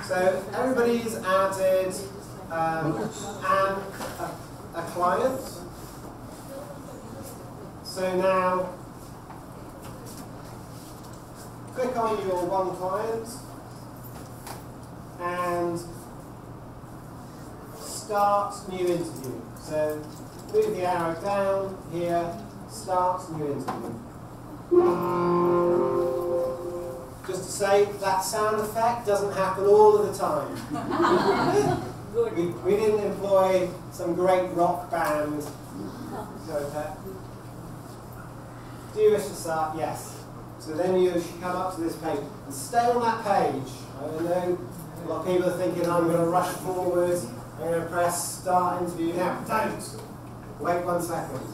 So everybody's added a client. So now click on your one client and start new interview. So move the arrow down here, start new interview. Just to say, that sound effect doesn't happen all of the time. we didn't employ some great rock band. Do you wish to start? Yes. So then you should come up to this page and stay on that page. I know a lot of people are thinking, I'm going to rush forward, I'm going to press start interview now. Don't! Wait 1 second.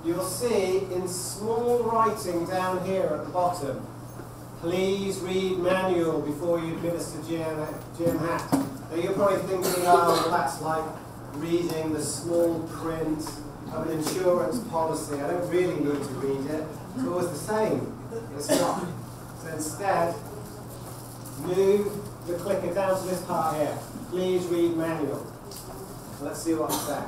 You'll see in small writing down here at the bottom, please read manual before you administer GM hack. Now you're probably thinking, oh, well, that's like reading the small print of an insurance policy. I don't really need to read it. It's always the same. It's not. So instead, move the clicker down to this part here. Please read manual. Let's see what's there.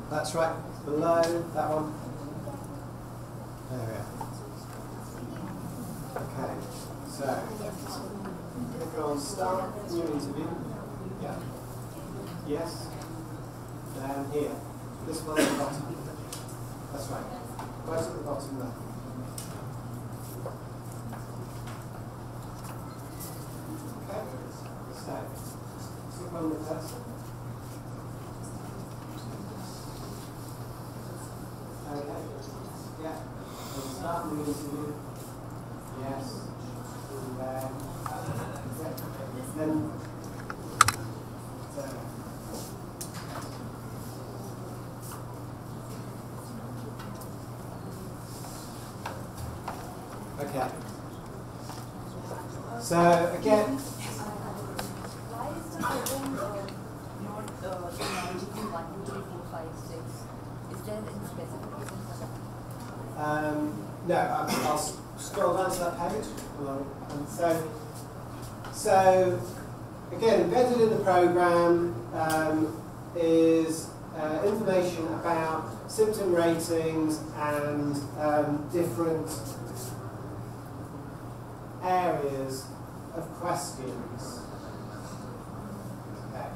That's right, below that one. There we are. Okay, so click on start new interview. Yeah. Yes. Down here. This one at the bottom. That's right. Right at the bottom there. Okay. So click on the cursor. Okay. Yeah. So start new interview. Yes. And then okay. So again. Why is the program not chronological 1, 2, 3, 4, 5, 6? Is there any specific reason for that? No, I'll scroll down to that page. So again, embedded in the program is information about symptom ratings and different areas of questions. Okay.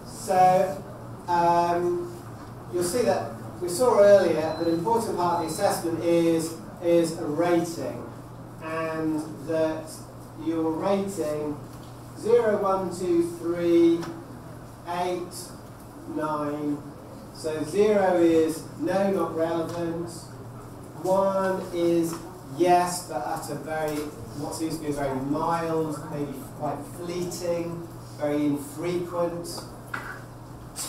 So you'll see that we saw earlier that an important part of the assessment is a rating, and that you're rating 0, 1, 2, 3, 8, 9. So 0 is no, not relevant. 1 is yes, but at a what seems to be a very mild, maybe quite fleeting, very infrequent.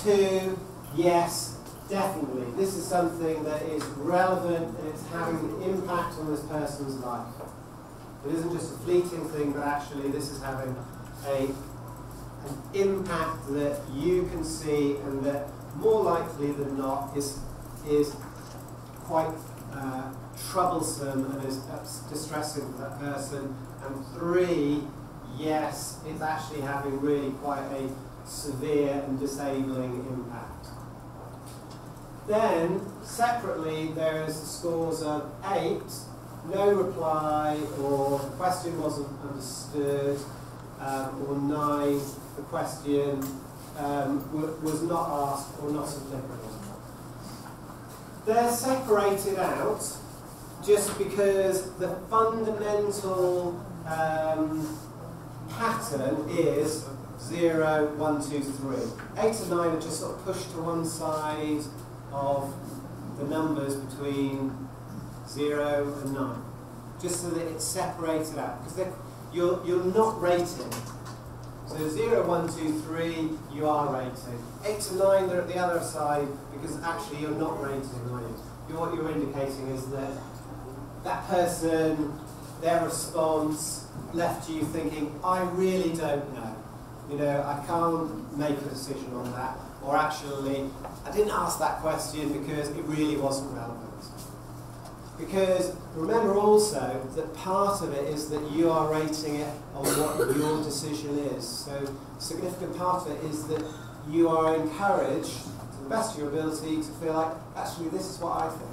2, yes, definitely. This is something that is relevant and it's having an impact on this person's life. It isn't just a fleeting thing, but actually this is having an impact that you can see, and that more likely than not is quite troublesome and is distressing for that person. And 3, yes, it's actually having really quite a severe and disabling impact. Then, separately, there's scores of 8, no reply, or the question wasn't understood, or 9, the question was not asked or not applicable. They're separated out just because the fundamental pattern is 0, 1, 2, 3. 8 and 9 are just sort of pushed to one side of the numbers between 0 and 9, just so that it's separated out, because you're not rating. So 0, 1, 2, 3, you are rating. 8 and 9, they're at the other side, because actually you're not rating, are you? What you're indicating is that that person, their response left you thinking, I really don't know. You know, I can't make a decision on that. Or actually, I didn't ask that question because it really wasn't relevant. Because remember also that part of it is that you are rating it on what your decision is. So a significant part of it is that you are encouraged, to the best of your ability, to feel like, actually, this is what I think.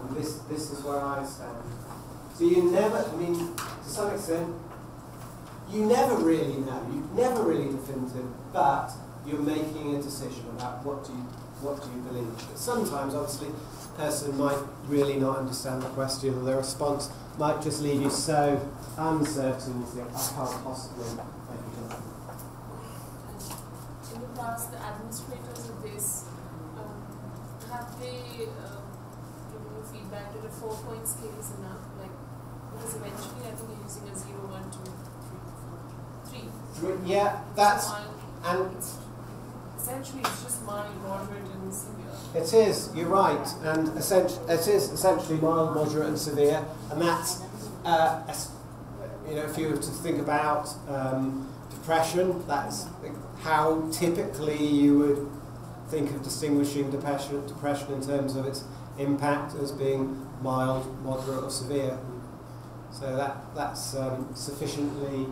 And this is where I stand. So you never, I mean, to some extent, you never really know, you're never really definitive, but you're making a decision about what do you believe. But sometimes, obviously, a person might really not understand the question, or their response might just leave you so uncertain, you think, I can't possibly make a judgment. In the past, the administrators of this, have they given you feedback that a 4-point scale is enough? Like, because eventually I think you're using a 0, 1, 2, 3, 4, 3. Yeah, that's... So and essentially it's just mild, moderate and severe. it is, you're right, and it is essentially mild, moderate and severe, and that's, you know, if you were to think about depression, that's how typically you would think of distinguishing depression in terms of its impact as being mild, moderate or severe. So that's sufficiently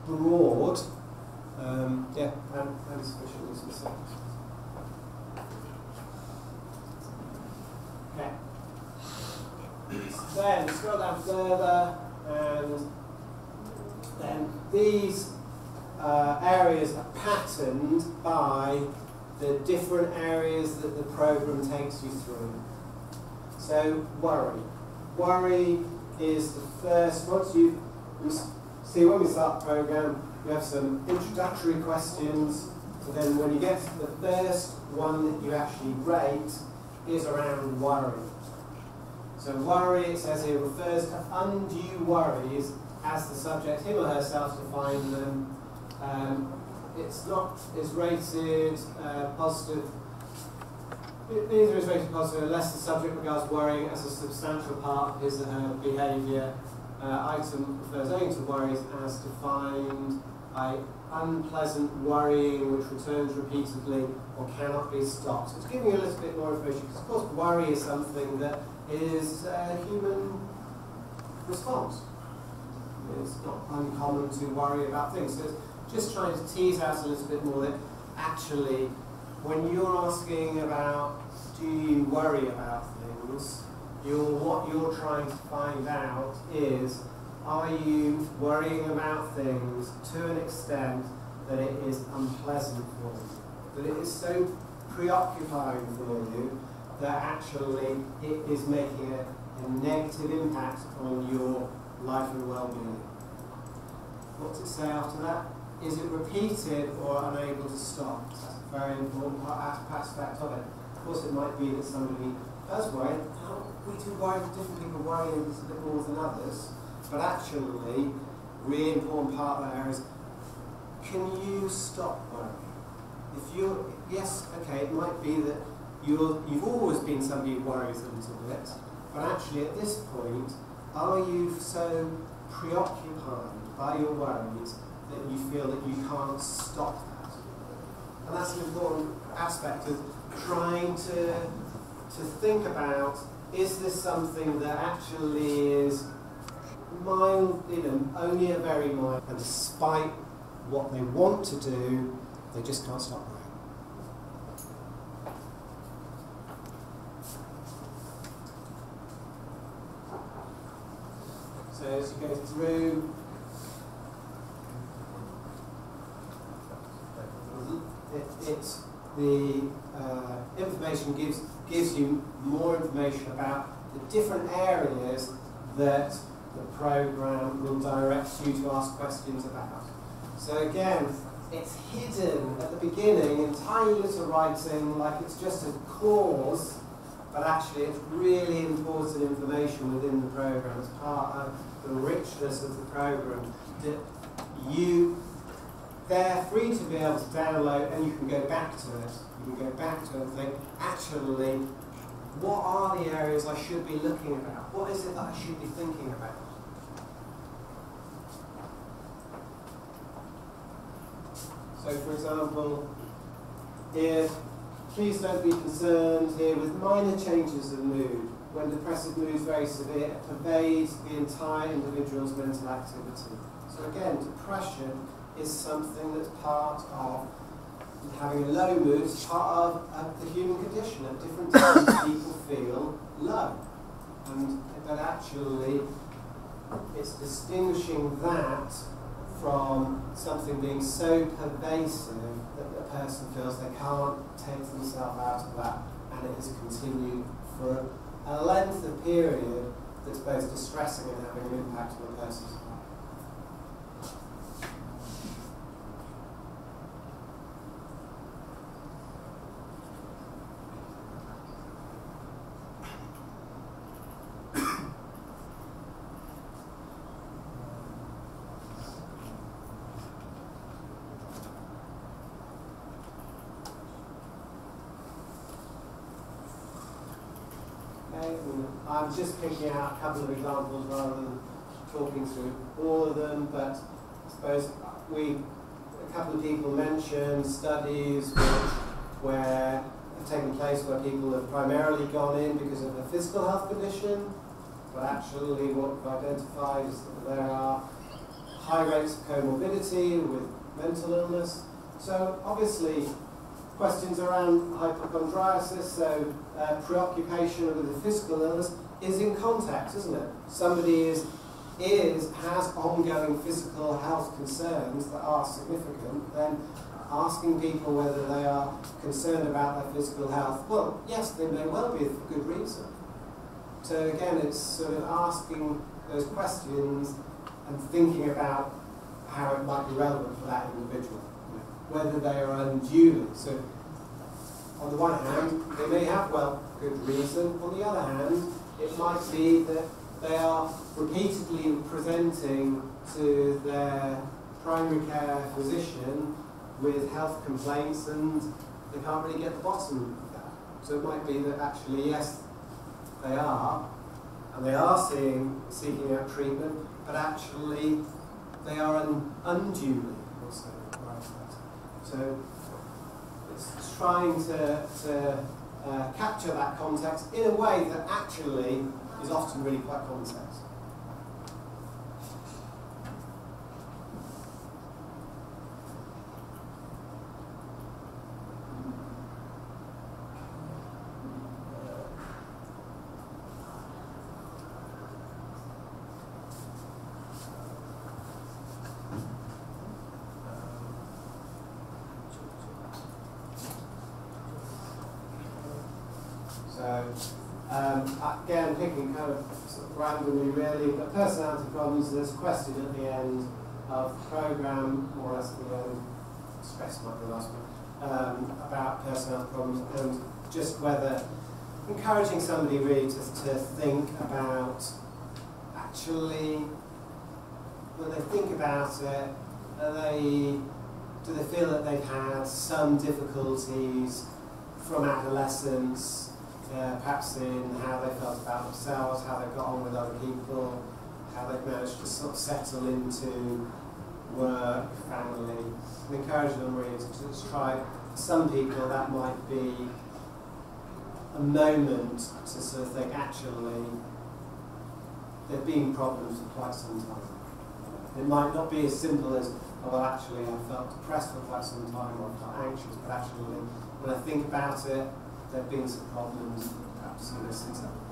broad, yeah, and sufficiently specific. Okay. Then scroll down further, and then these areas are patterned by the different areas that the program takes you through. So worry. Worry is the first, once you see when we start the program, we have some introductory questions, so then when you get to the first one that you actually rate is around worry. So worry, it says here, refers to undue worries as the subject, him or herself, define them. It's rated positive. Neither is rated positive unless the subject regards worrying as a substantial part of his or her behaviour. Item refers only to worries as defined by unpleasant worrying which returns repeatedly or cannot be stopped. So it's giving you a little bit more information because, of course, worry is something that is a human response. It's not uncommon to worry about things. So it's just trying to tease out a little bit more that actually, when you're asking about do you worry about things, what you're trying to find out is, are you worrying about things to an extent that it is unpleasant for you? That it is so preoccupying for you that actually it is making a negative impact on your life and well-being. What's it say after that? Is it repeated or unable to stop? That's a very important aspect of it. Of course, it might be that somebody does worry. We do worry, different people worry a little bit more than others. But actually, really important part of that is, can you stop worrying? If you're, yes, okay, it might be that you've always been somebody who worries a little bit, but actually at this point, are you so preoccupied by your worries that you feel that you can't stop that? And that's an important aspect of trying to think about, is this something that actually is mild, only a very mild, and despite what they want to do, they just can't stop worrying. So as you go through, it's the information gives you more information about the different areas that the program will direct you to ask questions about. So again, it's hidden at the beginning in tiny little writing, like it's just a clause, but actually it's really important information within the program. It's part of the richness of the program that they're free to be able to download, and you can go back to it. You can go back to it and think, actually, what are the areas I should be looking about? What is it that I should be thinking about? So, for example, if please don't be concerned here with minor changes of mood. When depressive mood is very severe, it pervades the entire individual's mental activity. So again, depression is something that's part of having a low mood, it's part of the human condition. At different times people feel low. But actually, it's distinguishing that from something being so pervasive that the person feels they can't take themselves out of that, and it has continued for a length of period that's both distressing and having an impact on the person's life. I'm just picking out a couple of examples rather than talking through all of them, but I suppose a couple of people mentioned studies where have taken place where people have primarily gone in because of a physical health condition, but actually what we've identified is that there are high rates of comorbidity with mental illness. So obviously questions around hypochondriasis, so preoccupation with a physical illness is in context, isn't it? Somebody has ongoing physical health concerns that are significant, then asking people whether they are concerned about their physical health, well, yes, they may well be for good reason. So again, it's sort of asking those questions and thinking about how it might be relevant for that individual, whether they are unduly. So on the one hand, they may have, well, good reason. On the other hand, it might be that they are repeatedly presenting to their primary care physician with health complaints and they can't really get the bottom of that. So it might be that actually, yes, they are, and they are seeking out treatment, but actually they are unduly also worried about. So it's trying to capture that context in a way that actually is often really quite common sense. Again, picking kind of, sort of randomly really, but personality problems, there's a question at the end of the programme, more or less at the end, stress might be the last one, about personality problems, and just whether encouraging somebody really to think about actually, when they think about it, do they feel that they've had some difficulties from adolescence, perhaps in how they felt about themselves, how they got on with other people, how they've managed to sort of settle into work, family, and encourage them really to just try. For some people that might be a moment to sort of think, actually, there have been problems for quite some time. It might not be as simple as, oh, well, actually, I felt depressed for quite some time, or I felt anxious, but actually, when I think about it, there have been some problems, perhaps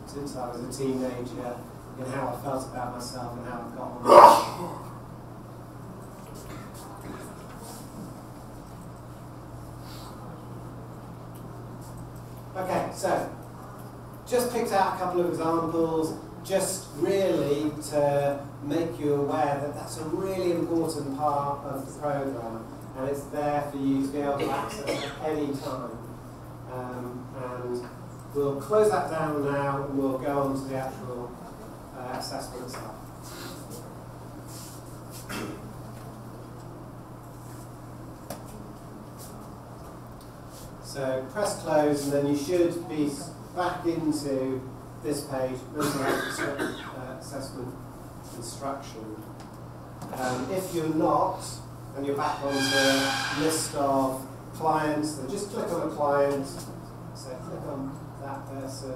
since I was a teenager, in how I felt about myself and how I've got on. Okay, so just picked out a couple of examples, just really to make you aware that that's a really important part of the programme, and it's there for you to be able to access at any time. And we'll close that down now and we'll go on to the actual assessment itself. So press close and then you should be back into this page, mental health assessment instruction. If you're not, and you're back on the list of clients, then just click on a client, so click on that person,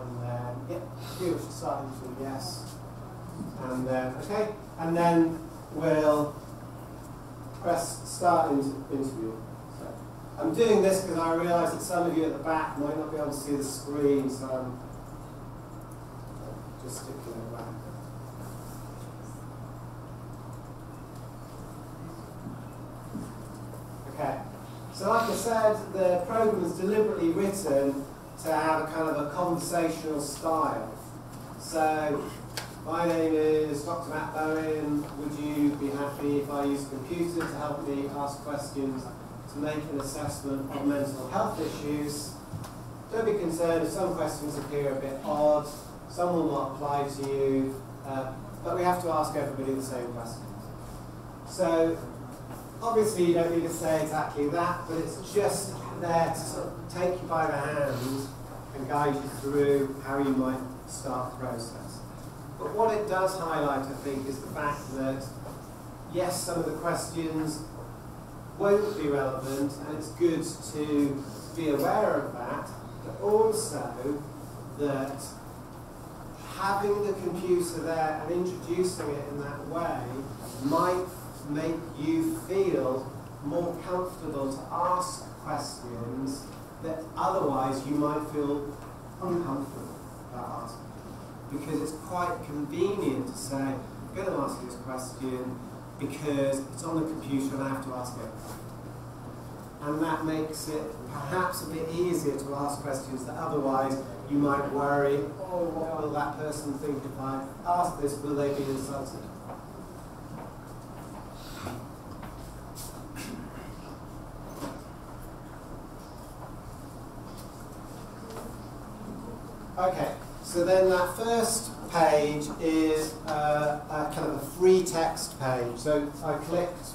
and then, yep, you should start into yes, and then, okay, and then we'll press start interview. So I'm doing this because I realise that some of you at the back might not be able to see the screen, so I'm just sticking it back. Okay, so like I said, the program is deliberately written to have a kind of a conversational style. So, my name is Dr. Matt Bowen. Would you be happy if I use a computer to help me ask questions to make an assessment of mental health issues? Don't be concerned if some questions appear a bit odd, some will not apply to you, but we have to ask everybody the same questions. So, obviously, you don't need to say exactly that, but it's just there to sort of take you by the hand and guide you through how you might start the process. But what it does highlight, I think, is the fact that, yes, some of the questions won't be relevant, and it's good to be aware of that, but also that having the computer there and introducing it in that way might make you feel more comfortable to ask questions that otherwise you might feel uncomfortable about asking. Because it's quite convenient to say, I'm going to ask you this question because it's on the computer and I have to ask it. And that makes it perhaps a bit easier to ask questions that otherwise you might worry, oh, what will that person think if I ask this? Will they be insulted? Okay, so then that first page is a kind of a free text page. So I clicked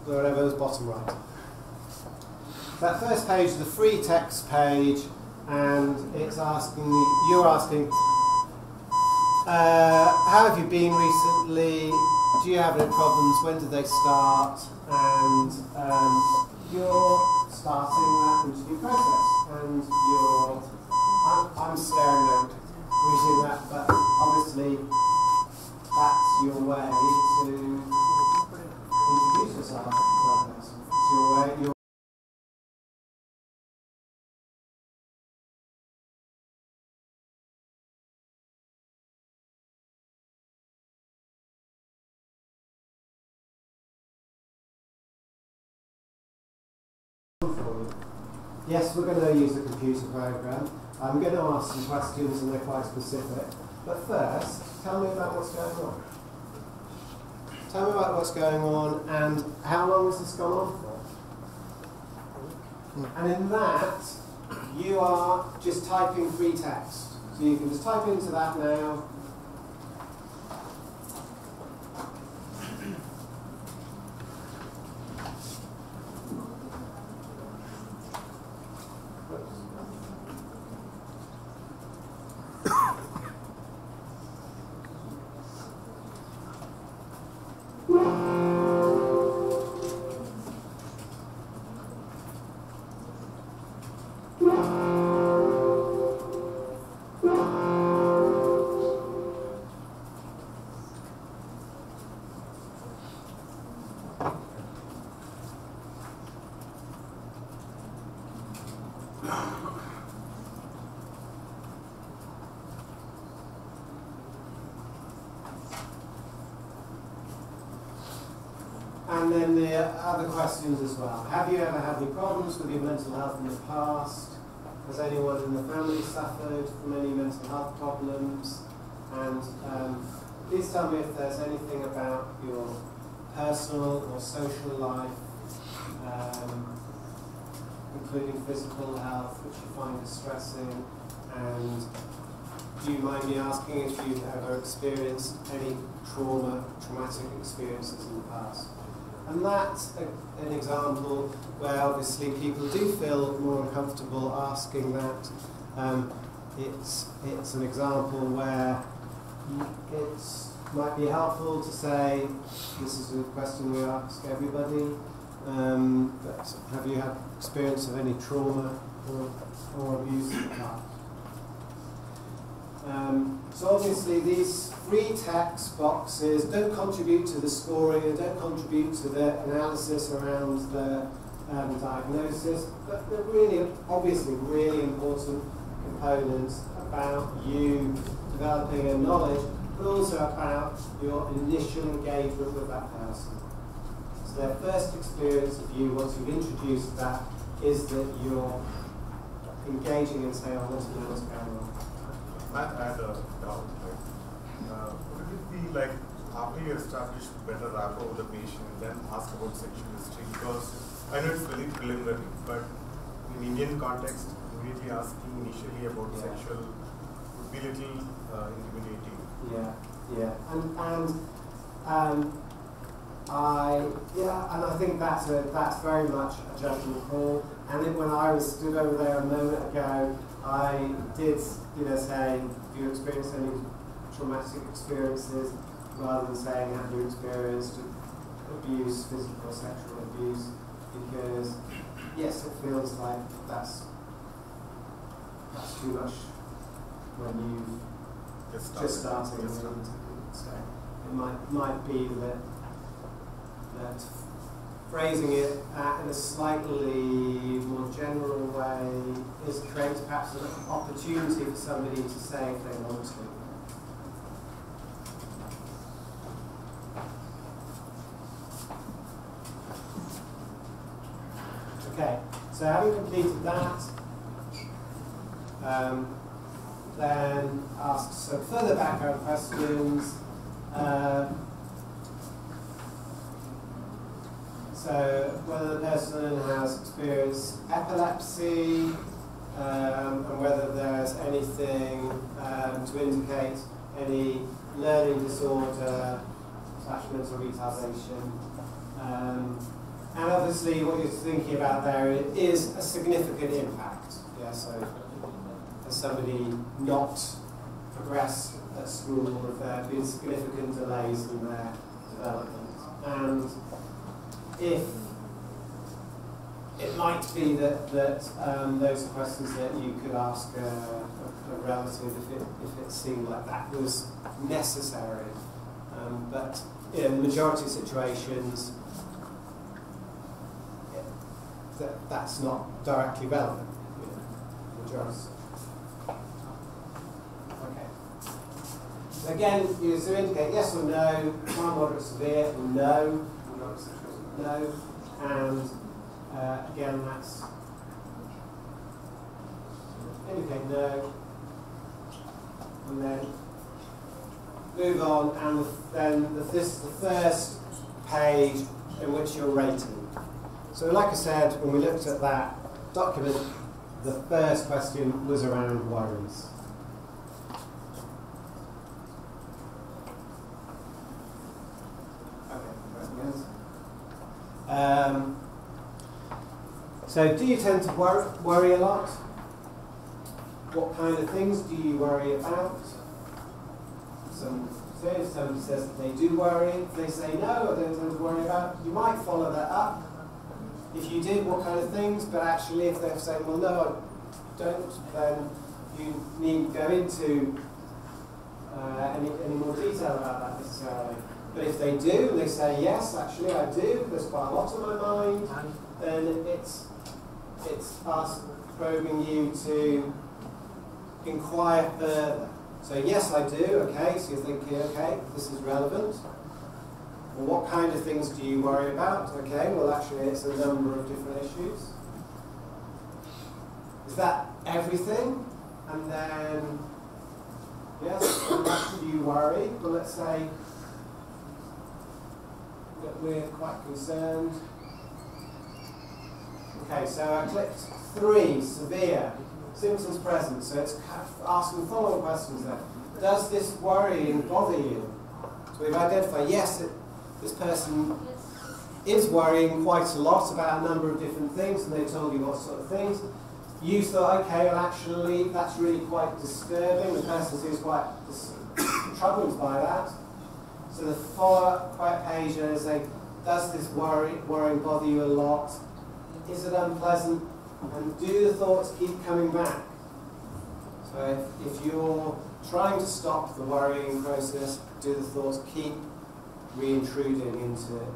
wherever's bottom right. That first page is the free text page, and it's asking, you're asking, how have you been recently? Do you have any problems? When did they start? And you're starting that interview process. And I'm staring at reading that, but obviously that's your way to introduce yourself to that person. It's your way. Yes, we're going to use the computer program. I'm going to ask some questions and they're quite specific. But first, tell me about what's going on. Tell me about what's going on and how long has this gone on for? And in that, you are just typing free text. So you can just type into that now. And then the other questions as well. Have you ever had any problems with your mental health in the past? Has anyone in the family suffered from any mental health problems? And please tell me if there's anything about your personal or social life, including physical health, which you find distressing. And do you mind me asking if you've ever experienced any traumatic experiences in the past? And that's an example where obviously people do feel more uncomfortable asking that. It's an example where it might be helpful to say, this is a question we ask everybody, but have you had experience of any trauma or abuse in the past? So obviously these free text boxes don't contribute to the scoring and don't contribute to the analysis around the diagnosis, but they're really, obviously, really important components about you developing a knowledge, but also about your initial engagement with that person. So their first experience of you, once you've introduced that, is that you're engaging and saying, I want to know what's going on. I had a doubt. Would it be like after you establish better rapport with the patient, then ask about sexual history? Because I know it's very preliminary, but in Indian context, immediately asking initially about sexual would be a little intimidating. Yeah, and I think that's very much a judgment call. And then when I was stood over there a moment ago, I did, say, have you experienced any traumatic experiences, rather than saying, have you experienced abuse, physical or sexual abuse? Because yes, it feels like that's too much when you just starting. So it might be that phrasing it in a slightly more general way creates perhaps an opportunity for somebody to say if they want to. Okay, so having completed that, then ask some further background questions. So whether the person has experienced epilepsy, and whether there's anything to indicate any learning disorder / mental retardation. And obviously what you're thinking about there is a significant impact. Yeah, so has somebody not progressed at school, if there have been significant delays in their development. And if it might be that those are questions that you could ask a relative if it seemed like that was necessary. But in the majority of situations, that's not directly relevant. Majority. Okay. Again, you indicate yes or no, mild, moderate, severe, or no, no, and again that's indicate no, and then move on, and then this is the first page in which you're rating. So like I said, when we looked at that document, the first question was around worries. So do you tend to worry a lot? What kind of things do you worry about? If somebody says that they do worry, if they say no, I don't tend to worry about, you might follow that up. If you did, what kind of things? But actually, if they're saying, well, no, I don't, then you need to go into any more detail about that necessarily. But if they do, and they say, yes, actually I do, there's quite a lot on my mind, then it's us probing you to inquire further. So yes, I do, okay, so you're thinking, okay, this is relevant. Well, what kind of things do you worry about? Okay, well actually it's a number of different issues. Is that everything? And then, yes, how much do you worry? Well, let's say that we're quite concerned. Okay, so I clicked 3, severe, symptoms present, so it's asking following questions then. Does this worry and bother you? So we've identified, yes, this person is worrying quite a lot about a number of different things, and they told you what sort of things. You thought, okay, well actually that's really quite disturbing. The person seems quite troubled by that. So the follow-up page is like, does this worrying bother you a lot? Is it unpleasant? And do the thoughts keep coming back? So if you're trying to stop the worrying process, do the thoughts keep re-intruding into you?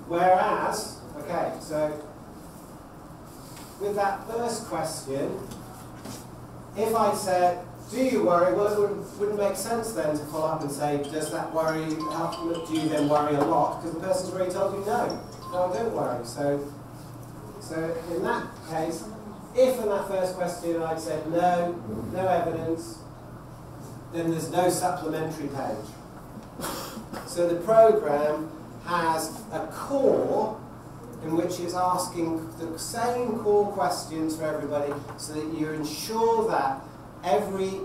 Whereas, okay, so with that first question, if I said, do you worry? Well, it wouldn't make sense then to follow up and say, does that worry, do you then worry a lot? Because the person's already told you no, I don't worry. So in that case, if in that first question I'd said no evidence, then there's no supplementary page. So the program has a core in which it's asking the same core questions for everybody so that you ensure that every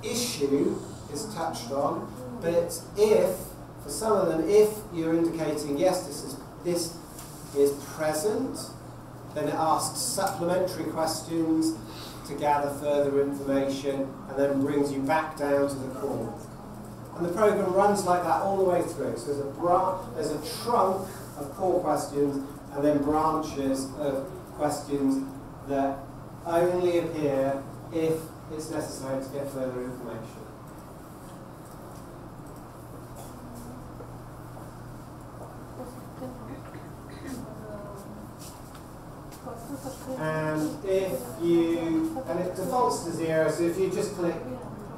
issue is touched on, but if, for some of them, if you're indicating, yes, this is present, then it asks supplementary questions to gather further information and then brings you back down to the core. And the program runs like that all the way through. So there's a trunk of core questions and then branches of questions that only appear if it's necessary to get further information. And and it defaults to 0, so if you just click,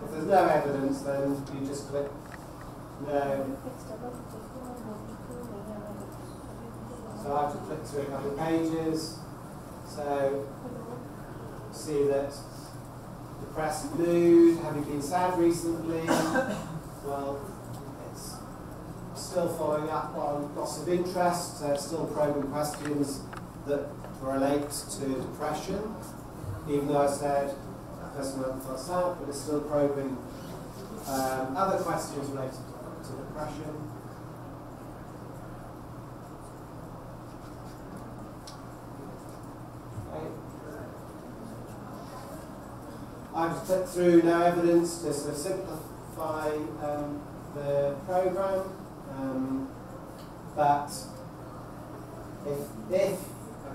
if there's no evidence, then you just click no. So I have to click through a couple of pages. So see that depressed mood, have you been sad recently? Well, it's still following up on loss of interest, so it's still probing questions that relate to depression, even though I said that person hasn't felt sad, but it's still probing other questions related to depression. I've clicked through no evidence to sort of simplify the program, but if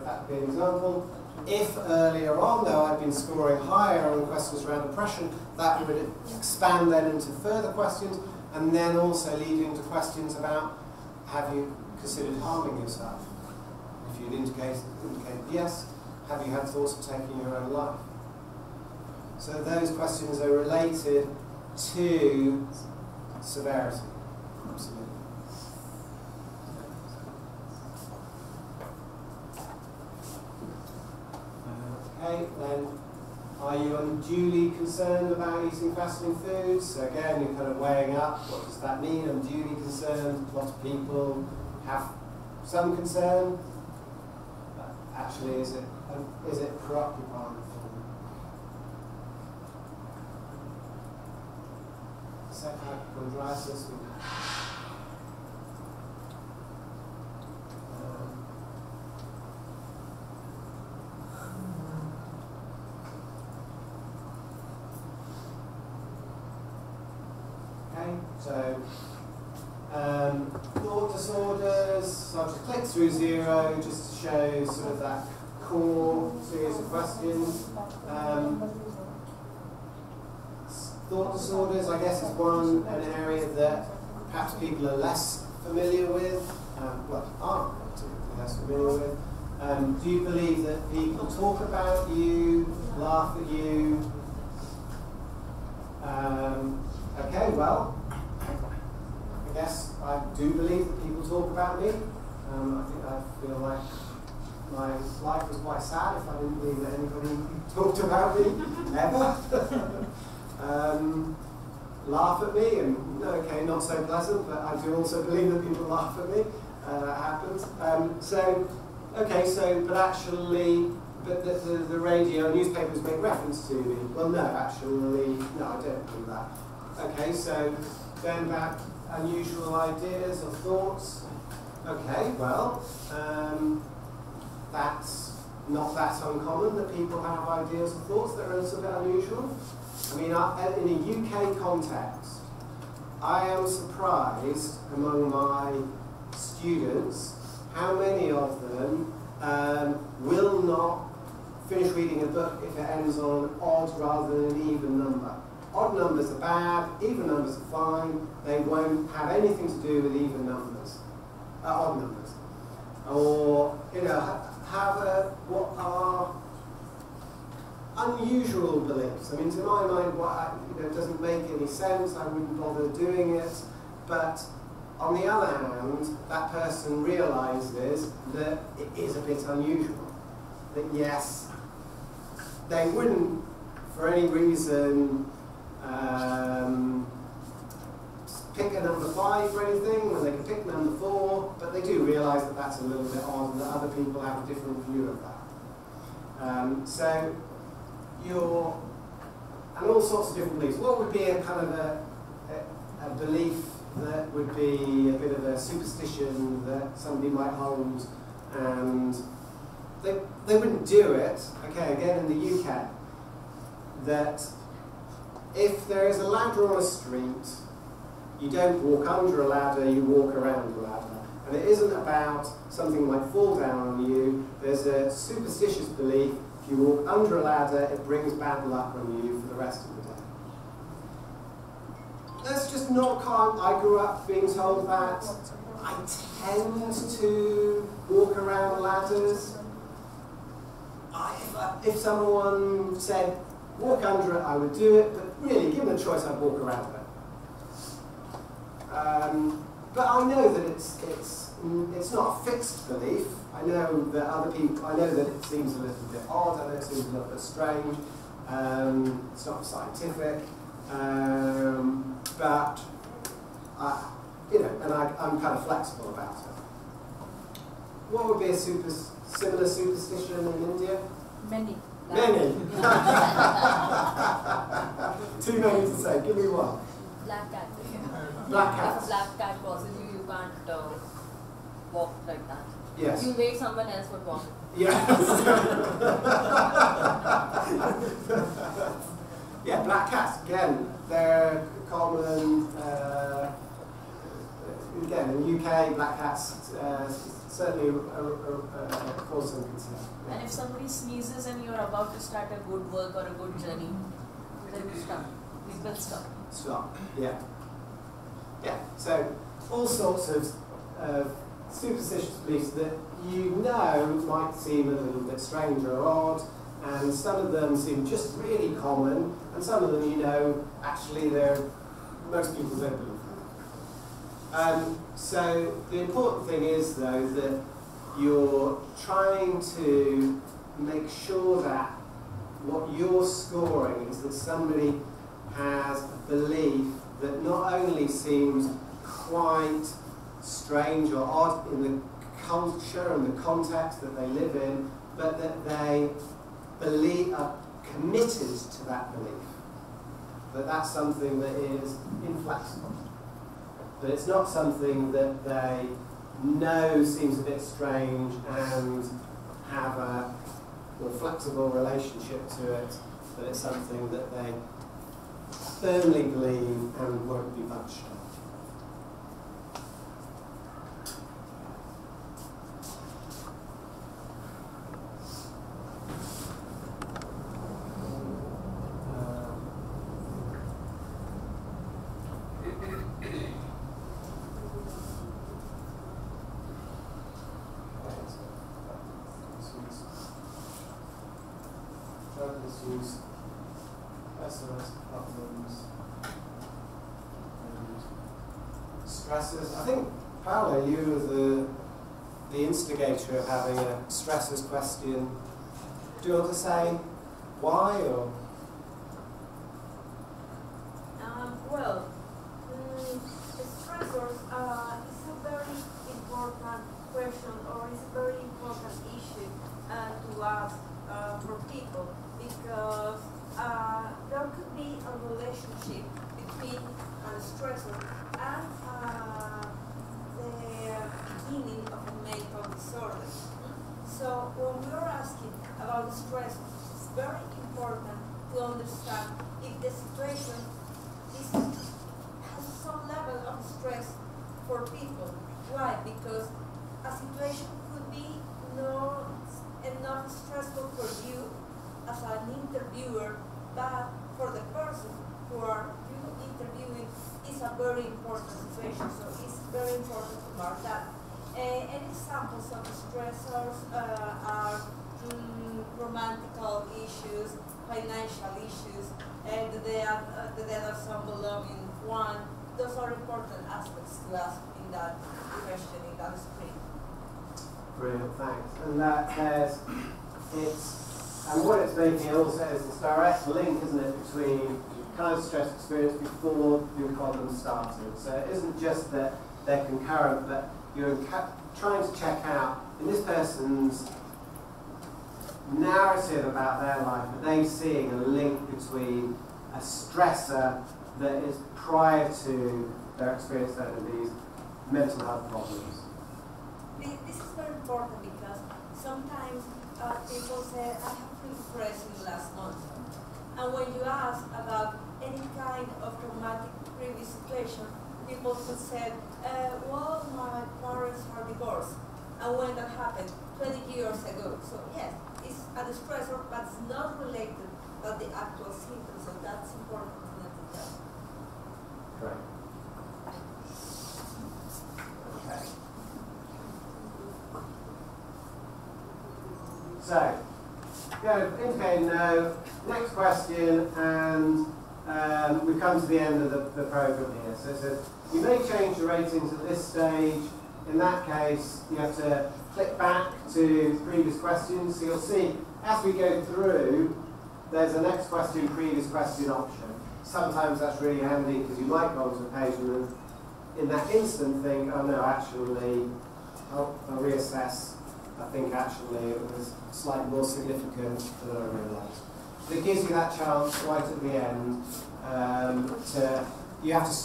that would be an example, if earlier on though I'd been scoring higher on questions around depression, that would expand then into further questions and then also lead into questions about have you considered harming yourself? If you'd indicated yes, have you had thoughts of taking your own life? So those questions are related to severity. Absolutely. Okay, then are you unduly concerned about eating fasting foods? So again, you're kind of weighing up, what does that mean? Unduly concerned, a lot of people have some concern, but actually is it preoccupying? Hypochondriasis. Okay, so thought disorders. So I'll just click through 0 just to show sort of that core series of questions. Thought disorders, I guess, is an area that perhaps people are less familiar with, aren't particularly less familiar with. Do you believe that people talk about you, laugh at you? Okay, well, I guess I do believe that people talk about me. I feel like my life was quite sad if I didn't believe that anybody talked about me, ever. Laugh at me, and okay, not so pleasant, but I do also believe that people laugh at me. That happens. But actually, but the radio newspapers make reference to me. Well, no, actually, no, I don't do that. Okay, so then back unusual ideas or thoughts. Okay, well, that's not that uncommon that people have ideas or thoughts that are a little bit unusual. I mean, in a UK context, I am surprised among my students how many of them will not finish reading a book if it ends on an odd rather than an even number. Odd numbers are bad, even numbers are fine. They won't have anything to do with even numbers, odd numbers. Or, you know, have what are unusual beliefs. I mean, to my mind, it doesn't make any sense. I wouldn't bother doing it. But on the other hand, that person realises that it is a bit unusual. That yes, they wouldn't, for any reason, pick a number 5 for anything when they can pick number 4, but they do realise that that's a little bit odd and that other people have a different view of that. So and all sorts of different beliefs. What would be a kind of a belief that would be a bit of a superstition that somebody might hold, and they wouldn't do it, okay, again in the UK, that if there is a ladder on a street, you don't walk under a ladder, you walk around a ladder. And it isn't about something might fall down on you. There's a superstitious belief, if you walk under a ladder, it brings bad luck on you for the rest of the day. That's just not common. I grew up being told that. I tend to walk around ladders. If someone said, walk under it, I would do it, but really, given a choice, I'd walk around it. But I know that it's not a fixed belief. I know that other people, I know that it seems a little bit odd, I know it seems a little bit strange, it's not scientific, but, you know, and I'm kind of flexible about it. What would be a similar superstition in India? Many. Many? Too many to say, give me one. Black cat. Black cat. If a black cat crosses you, you can't walk like that. Yes. You wait, someone else would walk. Yes. Yeah, black cats, again, they're common. Again, in the UK, black cats certainly cause some concern. And if somebody sneezes and you're about to start a good work or a good journey, then you stop. You will stop. Stop, yeah. Yeah, so all sorts of superstitious beliefs that you know might seem a little bit strange or odd, and some of them seem just really common, and some of them you know actually most people don't believe them. So the important thing is though that you're trying to make sure that what you're scoring is that somebody has a belief that not only seems quite strange or odd in the culture and the context that they live in, but that they are committed to that belief. That that's something that is inflexible. That it's not something that they know seems a bit strange and have a more flexible relationship to it, that it's something that they firmly believe and won't be budged on. Use SOS problems and stresses. I think, Paolo, you were the instigator of having a stresses question. Do you want to say why or? Well, stressors is a very important question, or is a very important issue to ask for people. Why? Because a situation could be not enough stressful for you as an interviewer, but for the person who are you interviewing is a very important situation. So it's very important to mark that. And examples of stressors are romantical issues, financial issues, and the death of some belonging one. Those are important aspects to ask in that question, in that screen. Brilliant, thanks. And and what it's making also is this direct link, isn't it, between kind of stress experience before your problem started. So it isn't just that they're concurrent, but you're trying to check out, in this person's narrative about their life, are they seeing a link between a stressor that is prior to their experience of these mental health problems? This is very important because sometimes people say, I have been stressed in the last month. And when you ask about any kind of traumatic previous situation, people could say, well, my parents are divorced. And when that happened, 20 years ago. So yes, it's a stressor, but it's not related to the actual symptoms. So that's important to note that. Great. Okay. So, indicating no. Next question, and we've come to the end of the program here. So it says, you may change the ratings at this stage. In that case, you have to click back to previous questions. So you'll see, as we go through, there's a next question, previous question option. Sometimes that's really handy because you might go onto a page and in that instant think, oh no, actually, I'll reassess. I think actually it was slightly more significant than I realised. It gives you that chance right at the end you have to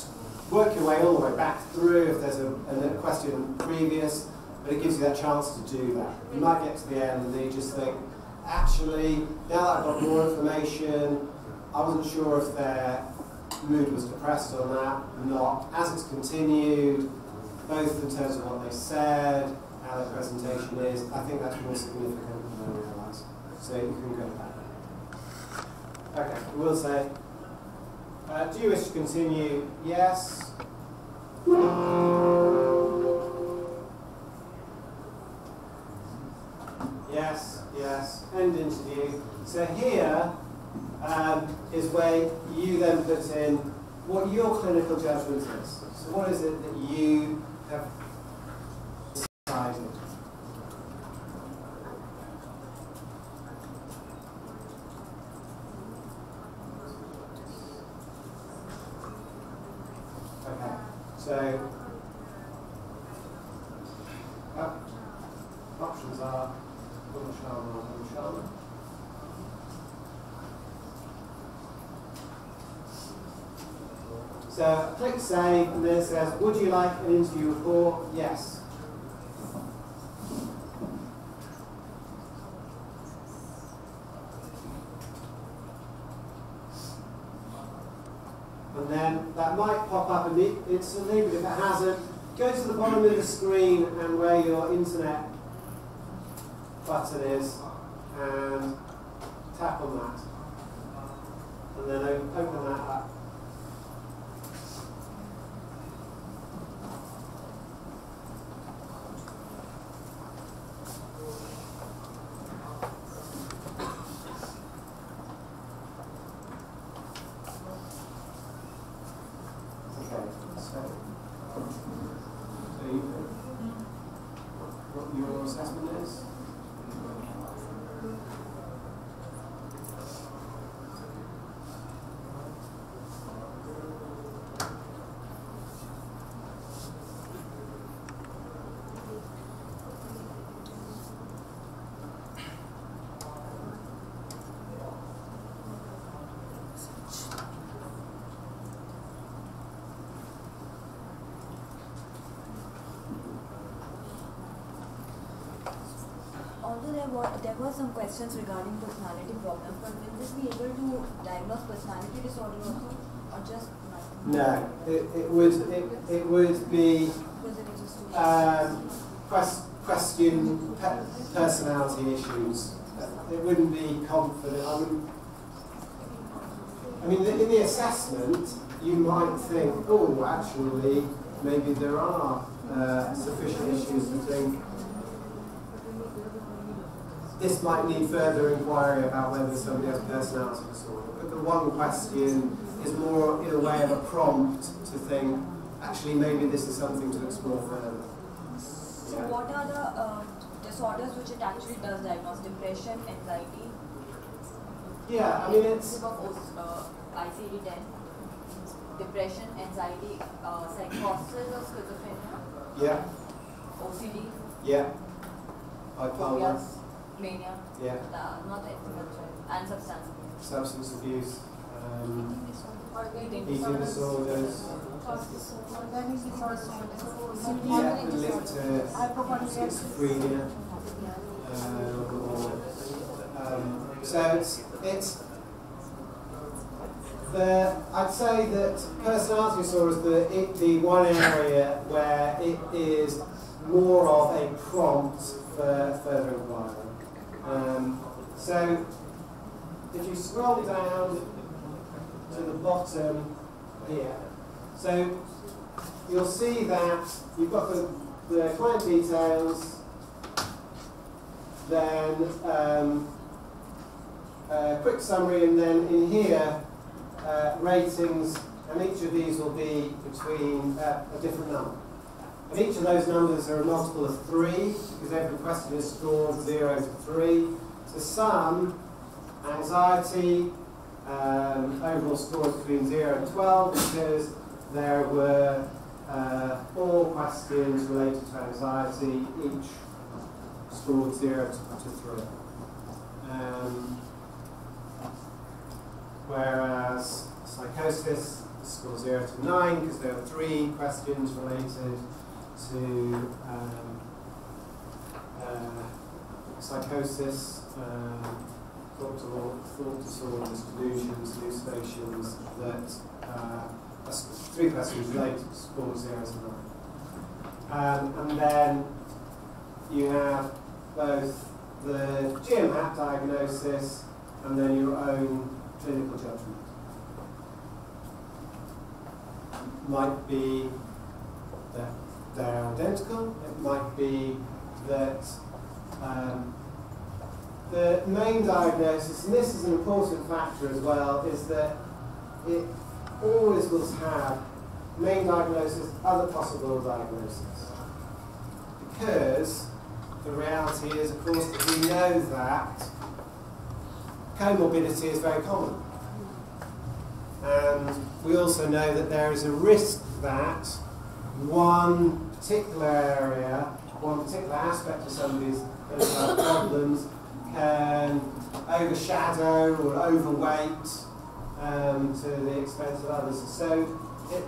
work your way all the way back through if there's a question previous, but it gives you that chance to do that. You might get to the end and you just think, actually, now that I've got more information, I wasn't sure if their mood was depressed or not. As it's continued, both in terms of what they said, how their presentation is, I think that's more significant than I realised. So you can go back. Okay, we'll say, do you wish to continue? Yes. Yes, yes. End interview. So here is where you then put in what your clinical judgment is. So what is it that you have decided? Okay, so options are Bundesschaumann or Bundesschaumann. So click save, and then it says, would you like an interview report? Yes. And then that might pop up instantly, but if it hasn't, go to the bottom of the screen and where your internet button is, and tap on that. And then open that up. What your assessment is? Although there were some questions regarding personality problems, but will this be able to diagnose personality disorder also, or just No, it would be question personality issues. It wouldn't be confident. I mean, in the assessment, you might think, oh, actually, maybe there are sufficient issues to think this might need further inquiry about whether somebody has personality disorder. But the one question is more in a way of a prompt to think, actually, maybe this is something to explore further. So what are the disorders which it actually does diagnose? Depression, anxiety? Yeah, I mean, it's... ICD-10, depression, anxiety, psychosis or schizophrenia? Yeah. OCD? Yeah. Bipolar. Phobias, mania? Yeah. Not anything else, right? And substance abuse? Substance abuse. Eating Eating disorders. Yeah, linked to schizophrenia. So it's I'd say that personality disorder is the one area where it is more of a prompt for further inquiry. So if you scroll down to the bottom here, so you'll see that you've got the client details, then quick summary, and then in here ratings, and each of these will be between a different number. And each of those numbers are a multiple of 3, because every question is scored 0 to 3. So some anxiety, overall scores between 0 and 12, because there were 4 questions related to anxiety, each scored 0 to 3. Whereas psychosis scored 0 to 9, because there were 3 questions related to psychosis, thought disorders, delusions, hallucinations, that 3 questions related to scored 0 to 9. And then you have both the GMHAT diagnosis and then your own clinical judgment. Might be that they're identical. It might be that the main diagnosis, and this is an important factor as well, is that it always will have main diagnosis, other possible diagnosis. Because the reality is, of course, that we know that comorbidity is very common. And we also know that there is a risk that one particular area, one particular aspect of somebody's mental health problems can overshadow or overweight to the expense of others. So it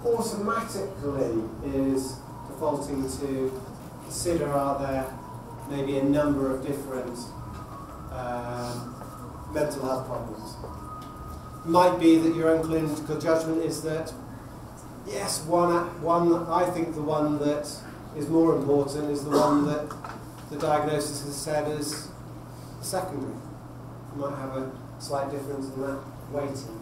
automatically is defaulting to consider, are there maybe a number of different mental health problems. Might be that your own clinical judgment is that, yes, I think the one that is more important is the one that the diagnosis has said is secondary. You might have a slight difference in that weighting.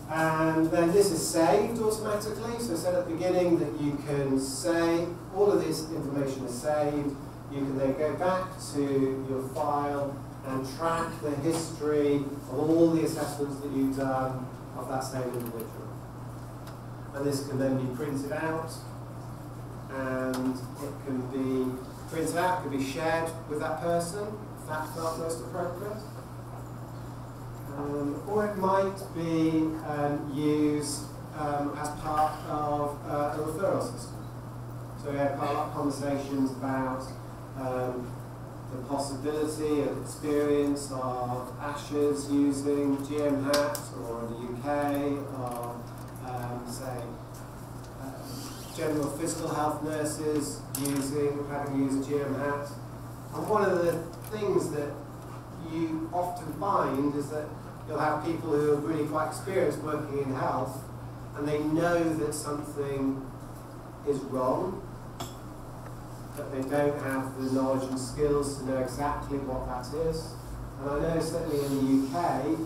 And then this is saved automatically. So I said at the beginning that you can say, all of this information is saved. You can then go back to your file and track the history of all the assessments that you've done of that same individual. And this can then be printed out, and it can be printed out, can be shared with that person, if that felt most appropriate. Or it might be used as part of a referral system. So we had quite a lot of conversations about the possibility of experience of ASHES using GMHAT, or in the UK, or say general physical health nurses having used GMHAT. And one of the things that you often find is that you'll have people who are really quite experienced working in health, and they know that something is wrong, but they don't have the knowledge and skills to know exactly what that is. And I know certainly in the UK,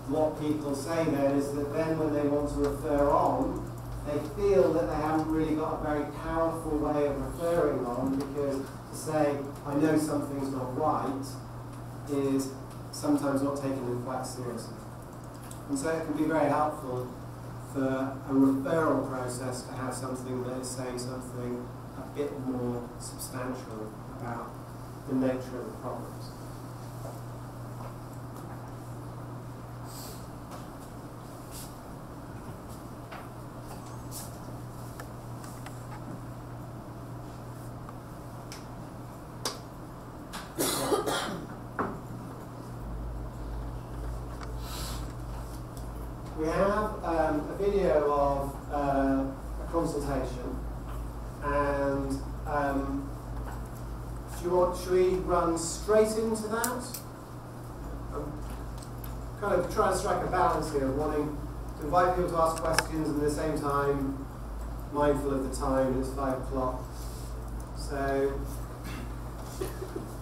what people say then is that then when they want to refer on, they feel that they haven't really got a very powerful way of referring on, because to say, I know something's not right, is sometimes not taken in quite seriously. And so it can be very helpful for a referral process to have something that is saying something a bit more substantial about the nature of the problems. We have a video of a consultation, and should we run straight into that? I'm kind of trying to strike a balance here of wanting to invite people to ask questions and at the same time mindful of the time, it's 5 o'clock. So,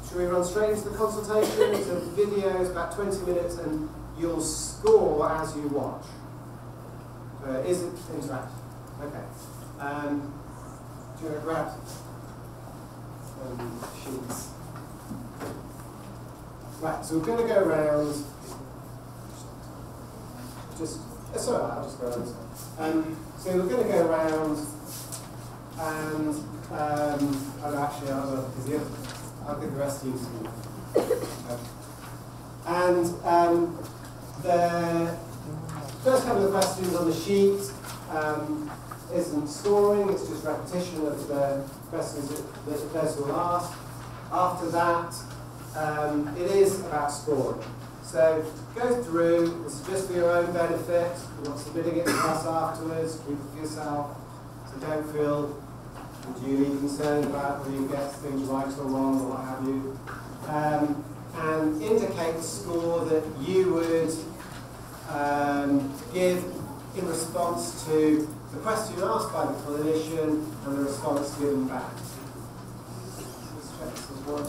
should we run straight into the consultation? It's a video, it's about 20 minutes, and you'll score as you watch. Is it interactive? Okay. Do you want to grab some sheets? Right, so we're going to go around. It's all right, I'll just go around. So we're going to go around, and I'll give the rest of you some. And the first couple of questions on the sheet isn't scoring, it's just repetition of the questions that the person will ask. After that, it is about scoring. So go through, this is just for your own benefit, you're not submitting it to us afterwards, keep it for yourself, so don't feel unduly concerned about whether you get things right or wrong or what have you. And indicate the score that you would give in response to the question asked by the clinician and the response given back. Let's check this as well.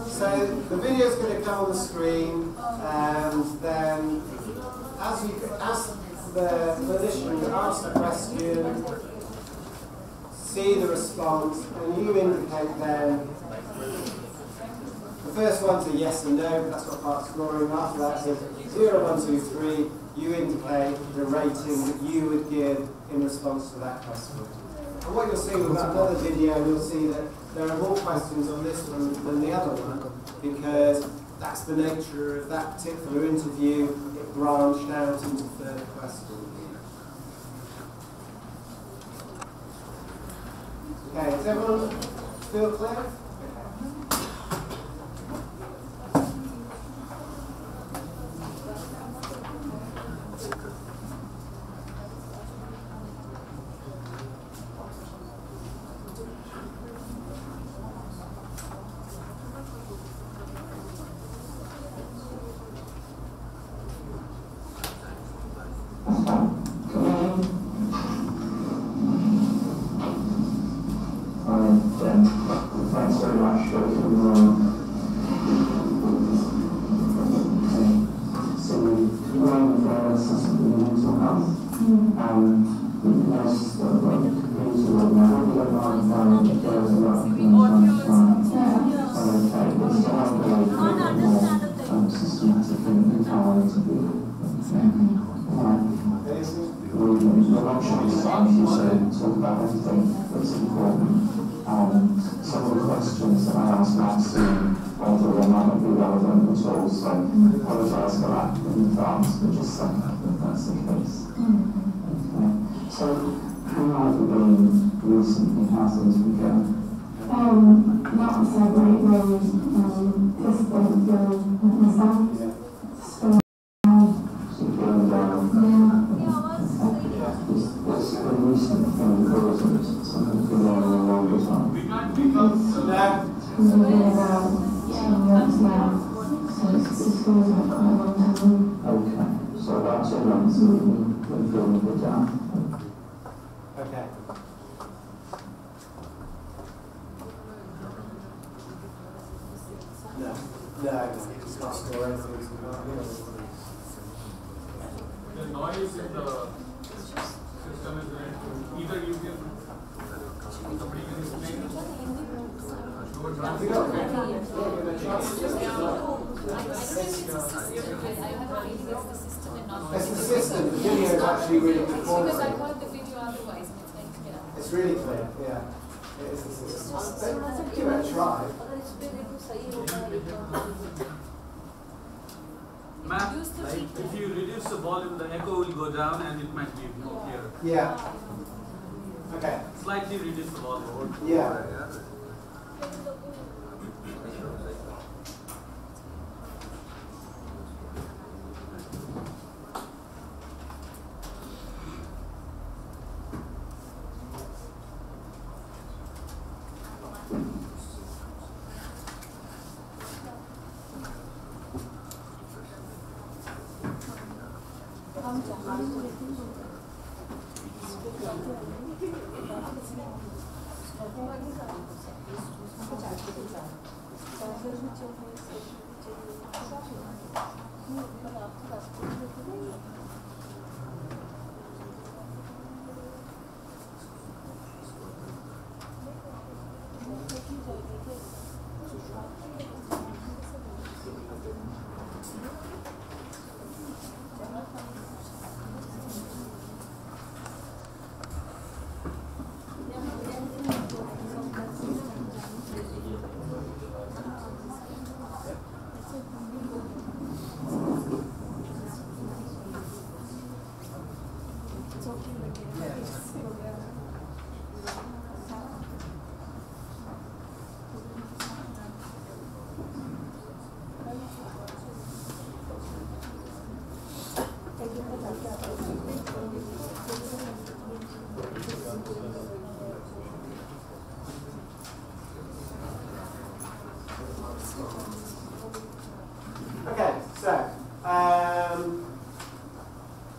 So the video is going to come on the screen, and then as the clinician asks the question, see the response, and you indicate then. The first one's a yes and no, that's not part of scoring. After that is 0, 1, 2, 3. You indicate the rating that you would give in response to that question. And what you'll see with another video, you'll see that there are more questions on this one than the other one, because that's the nature of that particular interview. It branched out into further questions. Okay, does everyone feel clear? and most of the people are not online, there's a lot of things okay, but still I believe more systematic in how to be. We're not sure it's time to talk about everything that's important. Some of the questions that I asked Maxine, although they might not be relevant at all, so I apologise for that in advance, but just saying that that's the case. Okay. So, how have you been recently? How things been going? Not so great, really. Just don't feel myself. So, feeling down? What's the recent thing causes something to go on a longer time? it's been about 2 years now, so it feels like quite a long time. Okay, so about 2 months you've been feeling a bit down. Okay. No, it's not store anything. The noise in the system is either you can somebody can explain it. It's the system. The video is actually really good quality. Because I heard the video otherwise, and it's like, yeah. It's really clear, yeah. It is the system. But give it a try. Matt, if you reduce the volume, the echo will go down and it might be more clear. Yeah. Okay. Slightly reduce the volume. Yeah. Okay, so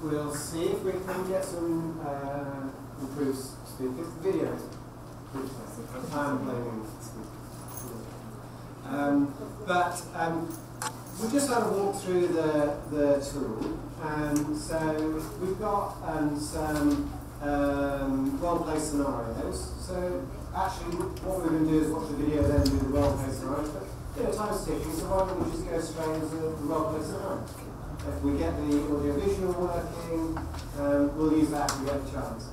we'll see if we can get some improved speakers. The video is I'm blaming but we just had a walk through the tool, and so we've got some role-play scenarios. So actually, what we're going to do is watch the video, then do the role-play scenarios. But time's ticking, so why don't we just go straight into the role-play scenario? If we get the audio-visual working, we'll use that if we get a chance.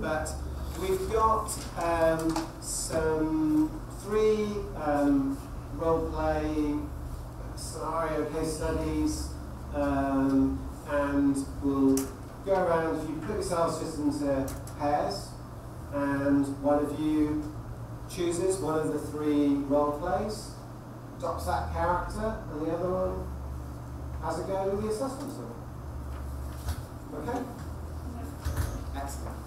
But we've got some 3 role-play scenario case studies, and we'll go around. If you put yourselves just into pairs, and one of you chooses one of the 3 role plays, adopts that character, and the other one has a go with the assessment tool. Okay? Excellent.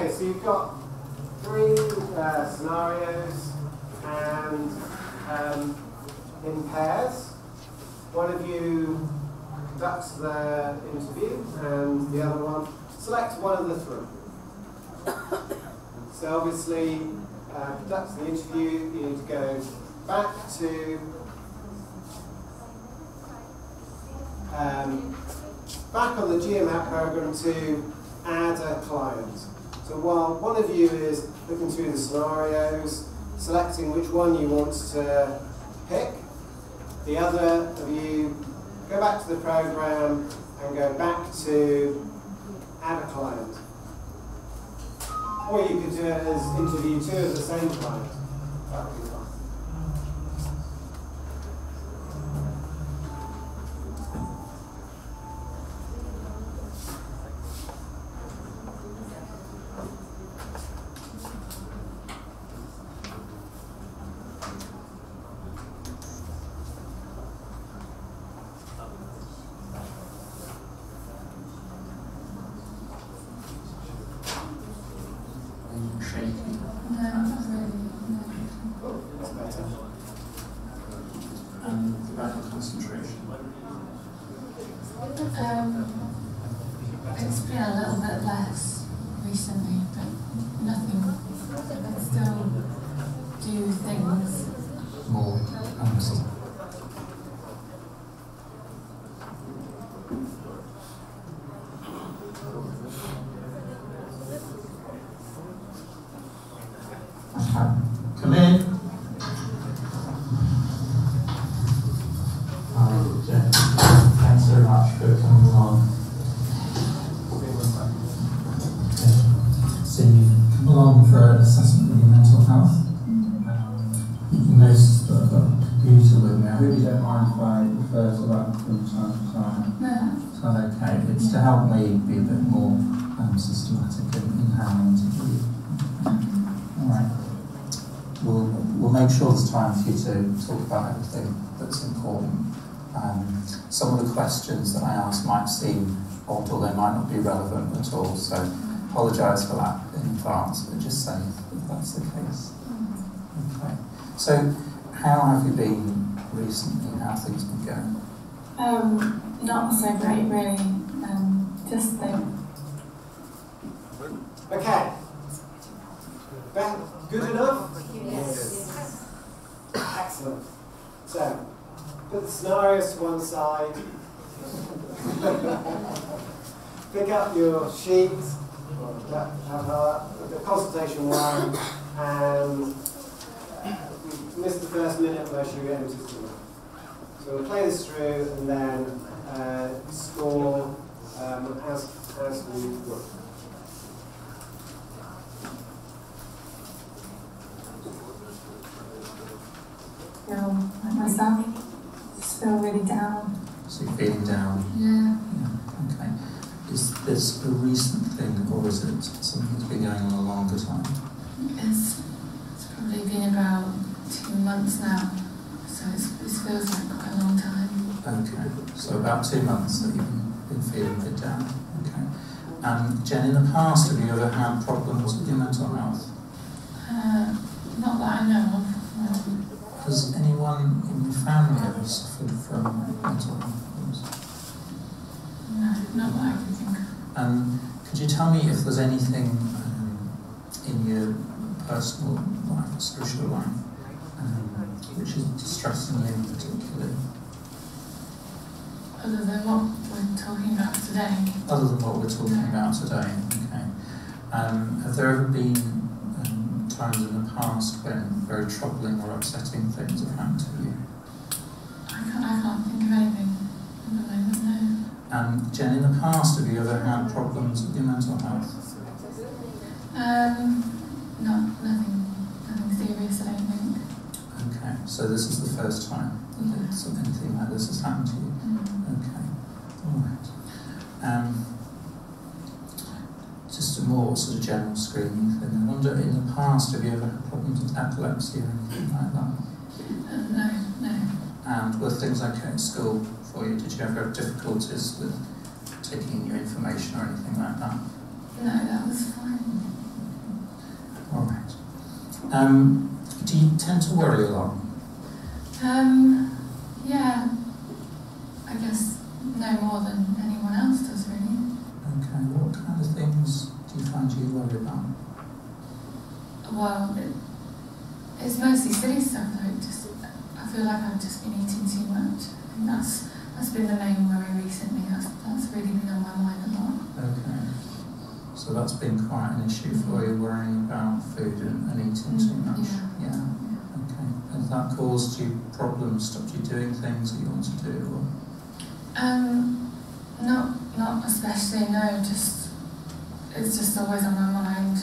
Okay, so you've got 3 scenarios, and in pairs, one of you conducts the interview, and the other one selects one of the 3. So obviously, conducts the interview, you need to go back to back on the GeoMap program to add a client. So while one of you is looking through the scenarios, selecting which one you want to pick, the other of you go back to the program and go back to add a client. Or you could do it as interview 2 of the same client. That would be fine. It's been a little bit less recently, but nothing. I still do things more honestly. Come in. Thanks very much for coming along. So you've come along for an assessment with your mental health. You noticed that I've got a computer with me. I hope you don't mind if I refer to that from time to time. No. So okay, it's to help me be a bit more systematic in how I interview. Alright. We'll make sure there's time for you to talk about everything that's important. Some of the questions that I ask might seem odd or they might not be relevant at all, so apologise for that in advance, but just say if that's the case. Okay. So, how have you been recently? How have things been going? Not so great, really. Just Okay. That good enough? Yes. Excellent. So, put the scenarios to one side. Pick up your sheet, the consultation 1, and miss the first minute where she went into school. So we'll play this through and then score as we work. feel like myself. Just feel really down. So you're feeling down? Yeah. Okay. Is this a recent thing or is it something that's been going on a longer time? It's probably been about 2 months now, so it feels like quite a long time. Okay, so about 2 months that you've been feeling a bit down. Okay. Jen, in the past, have you ever had problems with your mental health? Not that I know of. No. Has anyone in your family ever suffered from mental health problems? No, not that I can think of. Could you tell me if there's anything in your personal life, social life, which is distressing you in particular? Other than what we're talking about today? Other than what we're talking about today, okay. Have there ever been times in the past when very troubling or upsetting things have happened to you? I can't think of anything at the moment, no. Jen, in the past, have you ever had problems with your mental health? Nothing serious, I don't think. Okay, so this is the first time that anything like this has happened to you? Okay, alright. Just a more sort of general screening thing. I wonder, in the past, have you ever had problems with epilepsy or anything like that? No. And were things okay at school for you? Did you ever have difficulties with taking in your information or anything like that? No, that was fine. Do you tend to worry a lot? Yeah, I guess no more than anyone else does, really. Okay, what kind of things do you find you worry about? Well, it's mostly silly stuff, though. I feel like I've just been eating too much. I think that's been the main worry recently. That's really been on my mind a lot. Okay. So that's been quite an issue for you, worrying about food and eating too much? Yeah. Okay. Has that caused you problems, stopped you doing things that you want to do? Or? Not especially, no. It's just always on my mind.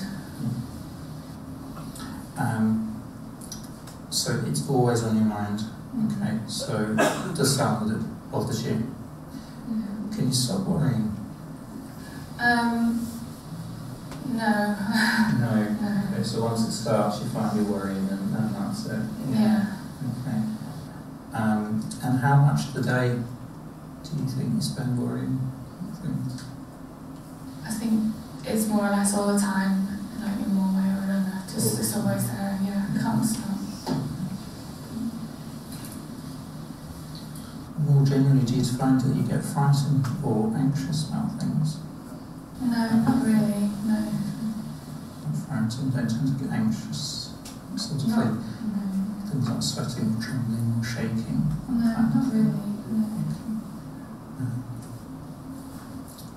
So it's always on your mind. Okay. So it does sound that it bothers you. Can you stop worrying? No. No. Okay. So once it starts, you find you're worrying, and that's it. Yeah. Okay. And how much of the day do you think you spend worrying things? I think it's more or less all the time, like in one way or another. It's always there, yeah, I can't stop. More generally, do you find that you get frightened or anxious about things? No, not really, no. Not frightened, don't tend to get anxious, sort of thing. No. Things like sweating, trembling, or shaking. No, not really, no.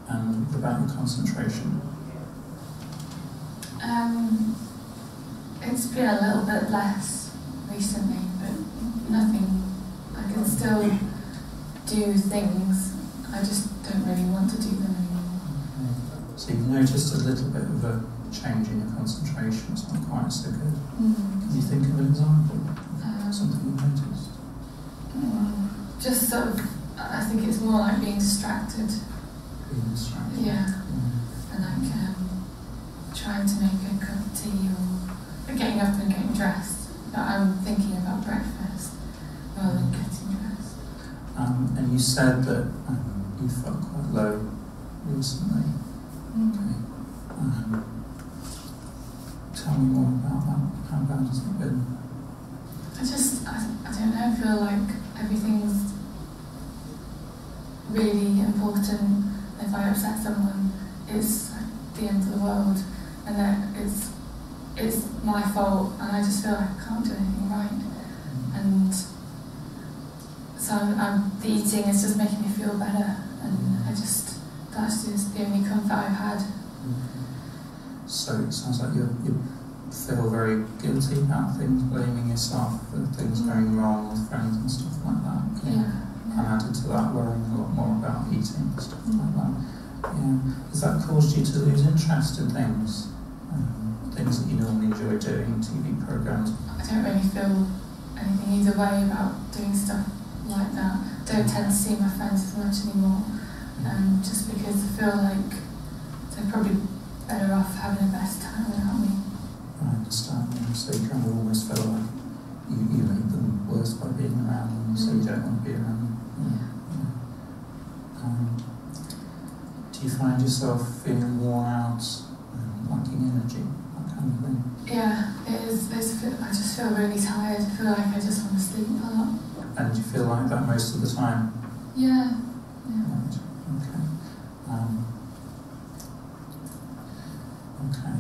And what about your concentration? It's been a little bit less recently, but nothing. I can still do things, I just don't really want to do them anymore. Okay. So you've noticed a little bit of a change in your concentration, it's not quite so good. Can you think of an example of something you noticed? Just sort of, I think it's more like being distracted. Being distracted? Yeah. And like trying to make a cup of tea or getting up and getting dressed. But I'm thinking about breakfast rather than getting dressed. And you said that you felt quite low recently. Okay. Tell me more about that. How bad has it been? I don't know, I feel like everything's really important. If I upset someone, it's like the end of the world, and that it's my fault, and I just feel like I can't do anything right. And so the eating is just making me feel better, and that's just the only comfort I've had. So it sounds like you feel very guilty about things, blaming yourself for things going wrong with friends and stuff like that. Yeah. And added to that, worrying a lot more about eating and stuff like that. Yeah. Has that caused you to lose interest in things? Things that you normally enjoy doing, TV programs? I don't really feel anything either way about doing stuff like that. I don't tend to see my friends as much anymore. Just because I feel like they're probably better off having a best time without me. I understand. So you kind of almost feel like you make them worse by being around them, so you don't want to be around them. Do you find yourself feeling worn out, lacking energy, that kind of thing? Yeah, it is. I just feel really tired. I feel like I just want to sleep a lot. And do you feel like that most of the time? Yeah. Right. Okay. Okay.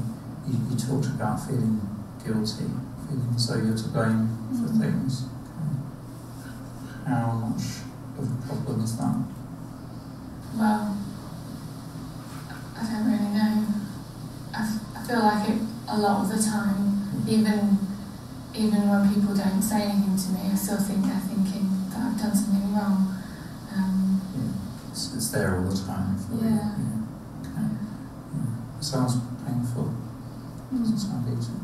You talked about feeling guilty, feeling as though you're to blame for things. Okay. How much of a problem is that? Well, I don't really know. I feel like it a lot of the time, even when people don't say anything to me, I still think they're thinking that I've done something wrong. It's there all the time. For you. Yeah. Okay. Yeah. It sounds painful. Doesn't sound easy.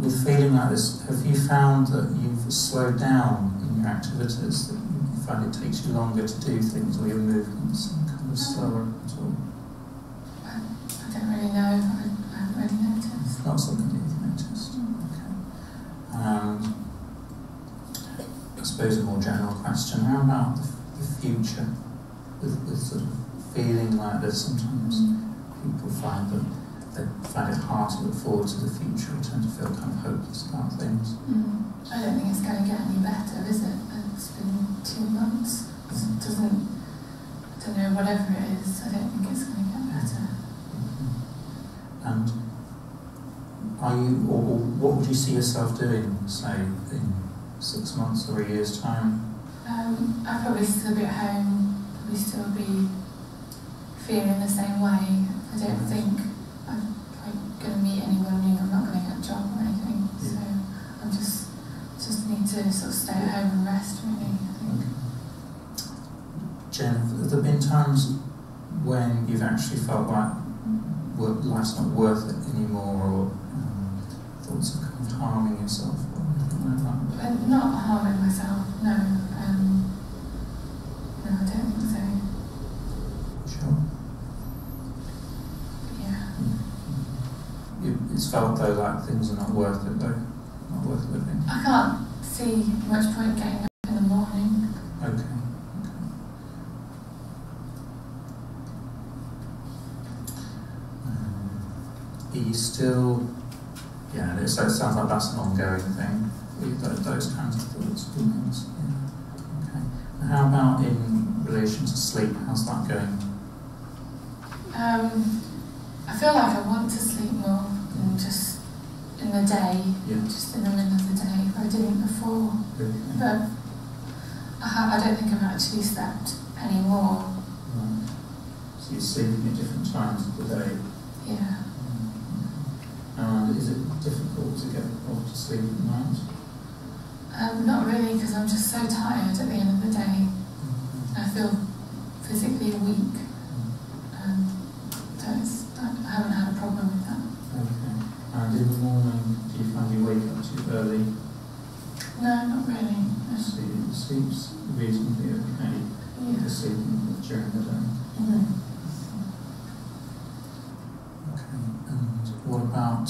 With feeling like this, have you found that you've slowed down in your activities, that you find it takes you longer to do things, or your movements are kind of slower at all? I don't really know. I haven't really noticed. Not something that you've noticed. Okay. I suppose a more general question, how about the future? With sort of feeling like this, sometimes people find that they find it hard to look forward to the future, or tend to feel kind of hopeless about things. I don't think it's going to get any better, is it? It's been 2 months. It doesn't, I don't know, whatever it is, I don't think it's going to get better. And are you, or what would you see yourself doing, say, in 6 months or a year's time? I'd probably still be at home, probably still be feeling the same way. I don't think I'm going to meet anyone new, I'm not going to get a job or anything, so I just need to sort of stay at home and rest, really, I think. Jen, have there been times when you've actually felt like life's not worth it anymore, or thoughts of kind of harming yourself, or anything like that? Not harming myself, no. No, I don't think so. Sure. Yeah. It's felt though like things are not worth it though, not worth living. I can't see much point getting up in the morning. Okay. Are you still, yeah, it sounds like that's an ongoing thing, those kinds of thoughts, feelings, yeah. Okay. And how about in relation to sleep, how's that going? I feel like I want to sleep more than just in the day, just in the middle of the day, but I didn't before. Really? But I don't think I've actually slept anymore. Right. So you're sleeping at different times of the day? Yeah. And is it difficult to get off to sleep at night? Not really, because I'm just so tired at the end of the day. I feel physically weak. So I haven't had a problem with that. Okay. And in the morning, do you find you wake up too early? No, not really. No. So you sleep's reasonably okay? Yeah. Sleeping during the day? Mm-hmm. Okay. And what about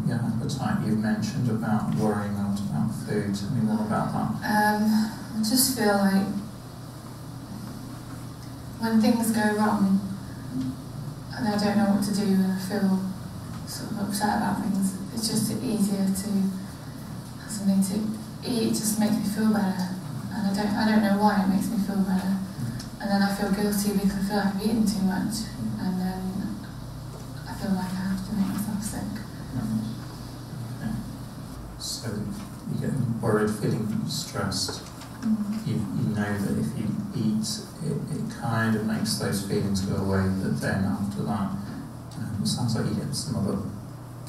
your appetite? You've mentioned about worrying a lot about food. Tell me more about that. I just feel like when things go wrong and I don't know what to do and I feel sort of upset about things, it's just easier to have something to eat. It just makes me feel better, and I don't know why it makes me feel better. And then I feel guilty because I feel like I've eaten too much, and then I feel like I have to make myself sick. Okay. So you get worried, feeling stressed. You know that if you eat, it kind of makes those feelings go away, but then after that, it sounds like you get some other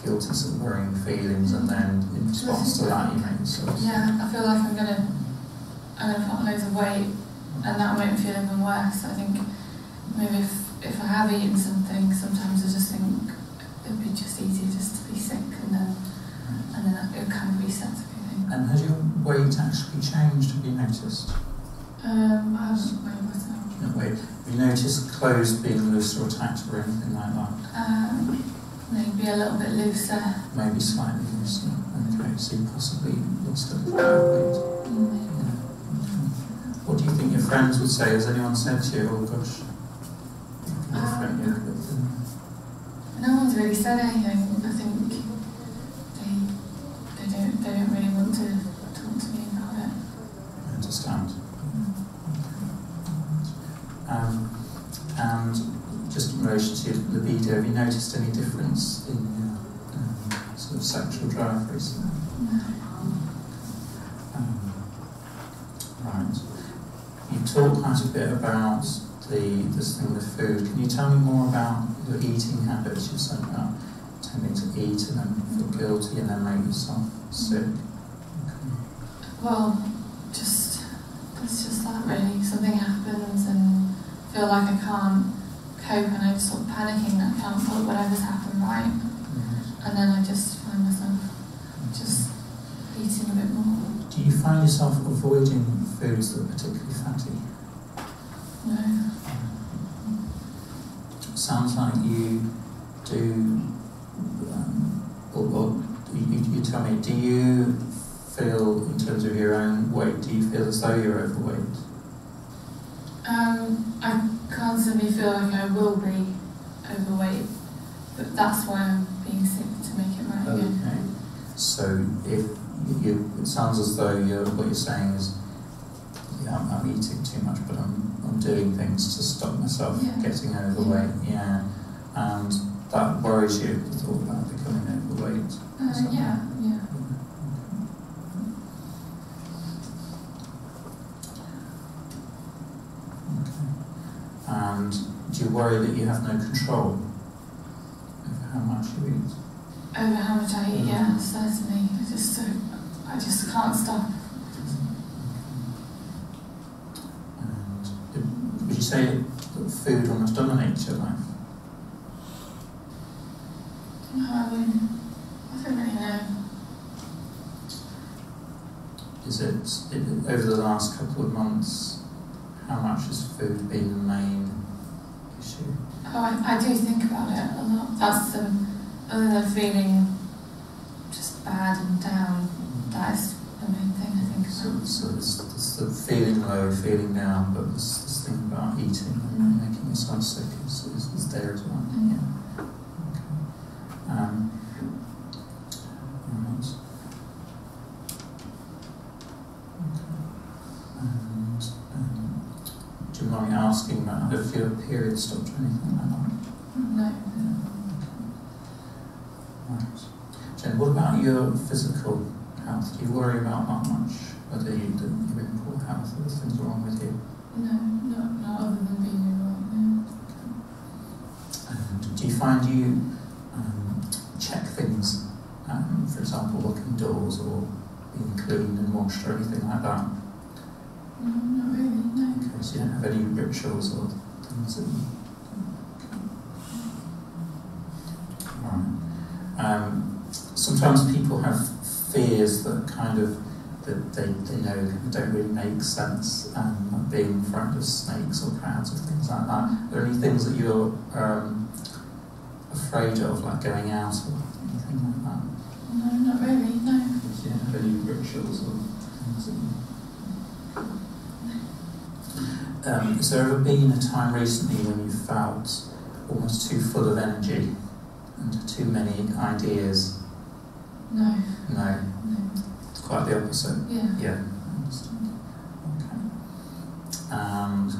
guilty, sort of worrying feelings, and then in response to that, you make yourself. Yeah, I feel like I'm gonna put on loads of weight, and that will make me feel even worse. I think maybe if I have eaten something, sometimes I just think it'd be just easier just to be sick, and then it kind of resets everything. And has your weight actually changed? Have you noticed? I haven't weighed myself. No, wait. Have you noticed clothes being loose or tight or anything like that? Maybe a little bit looser. Maybe slightly looser. Okay, so you possibly lost a little bit of weight. Yeah. Okay. What do you think your friends would say? Has anyone said to you, oh gosh, no one's really said anything. I think they don't really want to talk to me about it. I understand. And just in relation to libido, have you noticed any difference in your sort of sexual drive recently? No. Right. You talked quite a bit about this thing with food. Can you tell me more about your eating habits? You said about tending to eat and then feel guilty and then make yourself sick. Okay. Well, it's just that really. Something happens and I feel like I can't cope, and I'm sort of panicking that I can't put whatever's happened right. And then I just find myself just eating a bit more. Do you find yourself avoiding foods that are particularly fatty? No. Sounds like you do, or you tell me, do you feel, in terms of your own weight, do you feel as though you're overweight? I constantly feel like I will be overweight, but that's why I'm being sick, to make it right again. Okay. So if it sounds as though what you're saying is, yeah, I'm eating too much, but I'm doing things to stop myself getting overweight. Yeah, and that worries you, the thought about becoming overweight. Yeah. And do you worry that you have no control over how much you eat? Over how much I eat, yeah, certainly. I just can't stop. And would you say that food almost dominates your life? I don't really know. Is it over the last couple of months? How much has food been the main issue? Oh, I do think about it a lot. That's other than feeling just bad and down, that is the main thing I think about. So it's the feeling low, feeling down, but this thing about eating and making yourself sick is there as well. Yeah. Okay. Right. Do you mind me asking about if your period stopped or anything like that? No. Right. Jen, what about your physical health? Do you worry about that much? Whether you're in poor health or things wrong with you? No, not other than being overweight, no. Okay. And do you find you check things, for example, locking doors or being clean and washed or anything like that? No, not really, no. Okay, so you don't have any rituals or things that you... Right. Sometimes people have fears that kind of that they know don't really make sense, like being frightened of snakes or crowds or things like that. Are there any things that you're afraid of, like going out or anything like that? No, not really, no. Do you have any rituals or things that you... Has there ever been a time recently when you felt almost too full of energy and too many ideas? No. No? It's quite the opposite? Yeah. I understand. Okay. And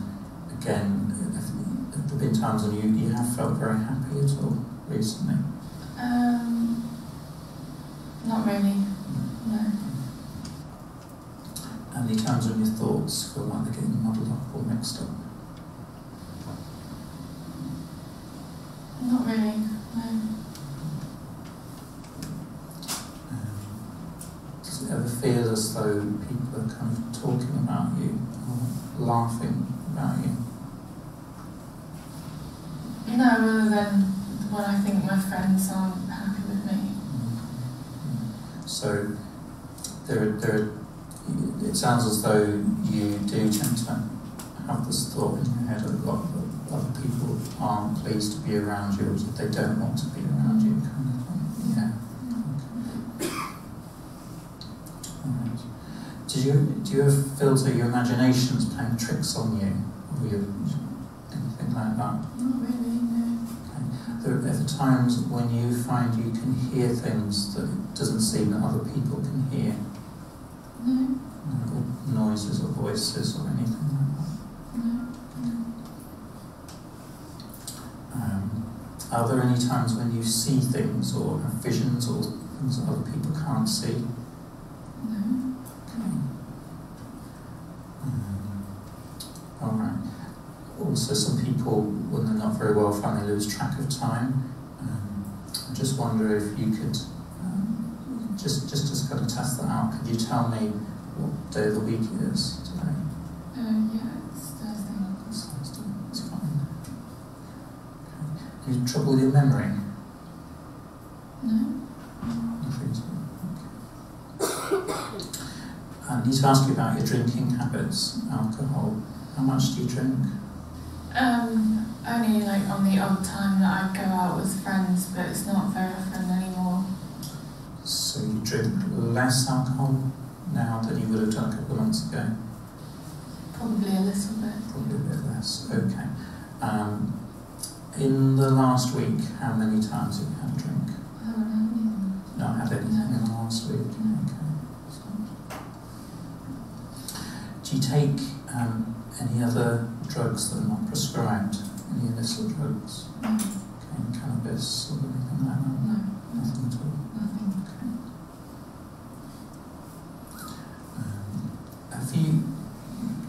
again, have there been times when you have felt very happy at all recently? Not really, no. And the times when your thoughts feel like they're getting muddled up or mixed up? Not really, no. Does it ever feel as though people are kind of talking about you or laughing about you? No, other than when I think my friends aren't happy with me. So it sounds as though you do tend to have this thought in your head a lot that other people aren't pleased to be around you, or that they don't want to be around you, kind of thing. Yeah. Okay. All right. Do you ever feel that your imagination's playing tricks on you, or anything like that? Not really, no. Okay. There are ever times when you find you can hear things that it doesn't seem that other people can hear? No. Or noises or voices or anything like that? No. Are there any times when you see things or have visions or things that other people can't see? No. Okay. All right. Also, some people, when they're not very well, find they lose track of time. I just wonder if you could just kind of test that out. Could you tell me what day of the week it is today? Yeah, it's Thursday. It's Thursday. It's fine. Okay. Any trouble with your memory? No. Nothing to okay. I need to ask you about your drinking habits, alcohol. How much do you drink? Only like on the odd time that I go out with friends, but it's not very often anymore. So you drink less alcohol now than you would have done a couple of months ago? Probably a little bit. Probably a bit less, okay. In the last week, how many times have you had a drink? I haven't had anything. Not had anything in the last week? Okay. Do you take any other drugs that are not prescribed? Any illicit drugs? No. Okay, cannabis or anything like that? No. Nothing at all? Nothing. Okay.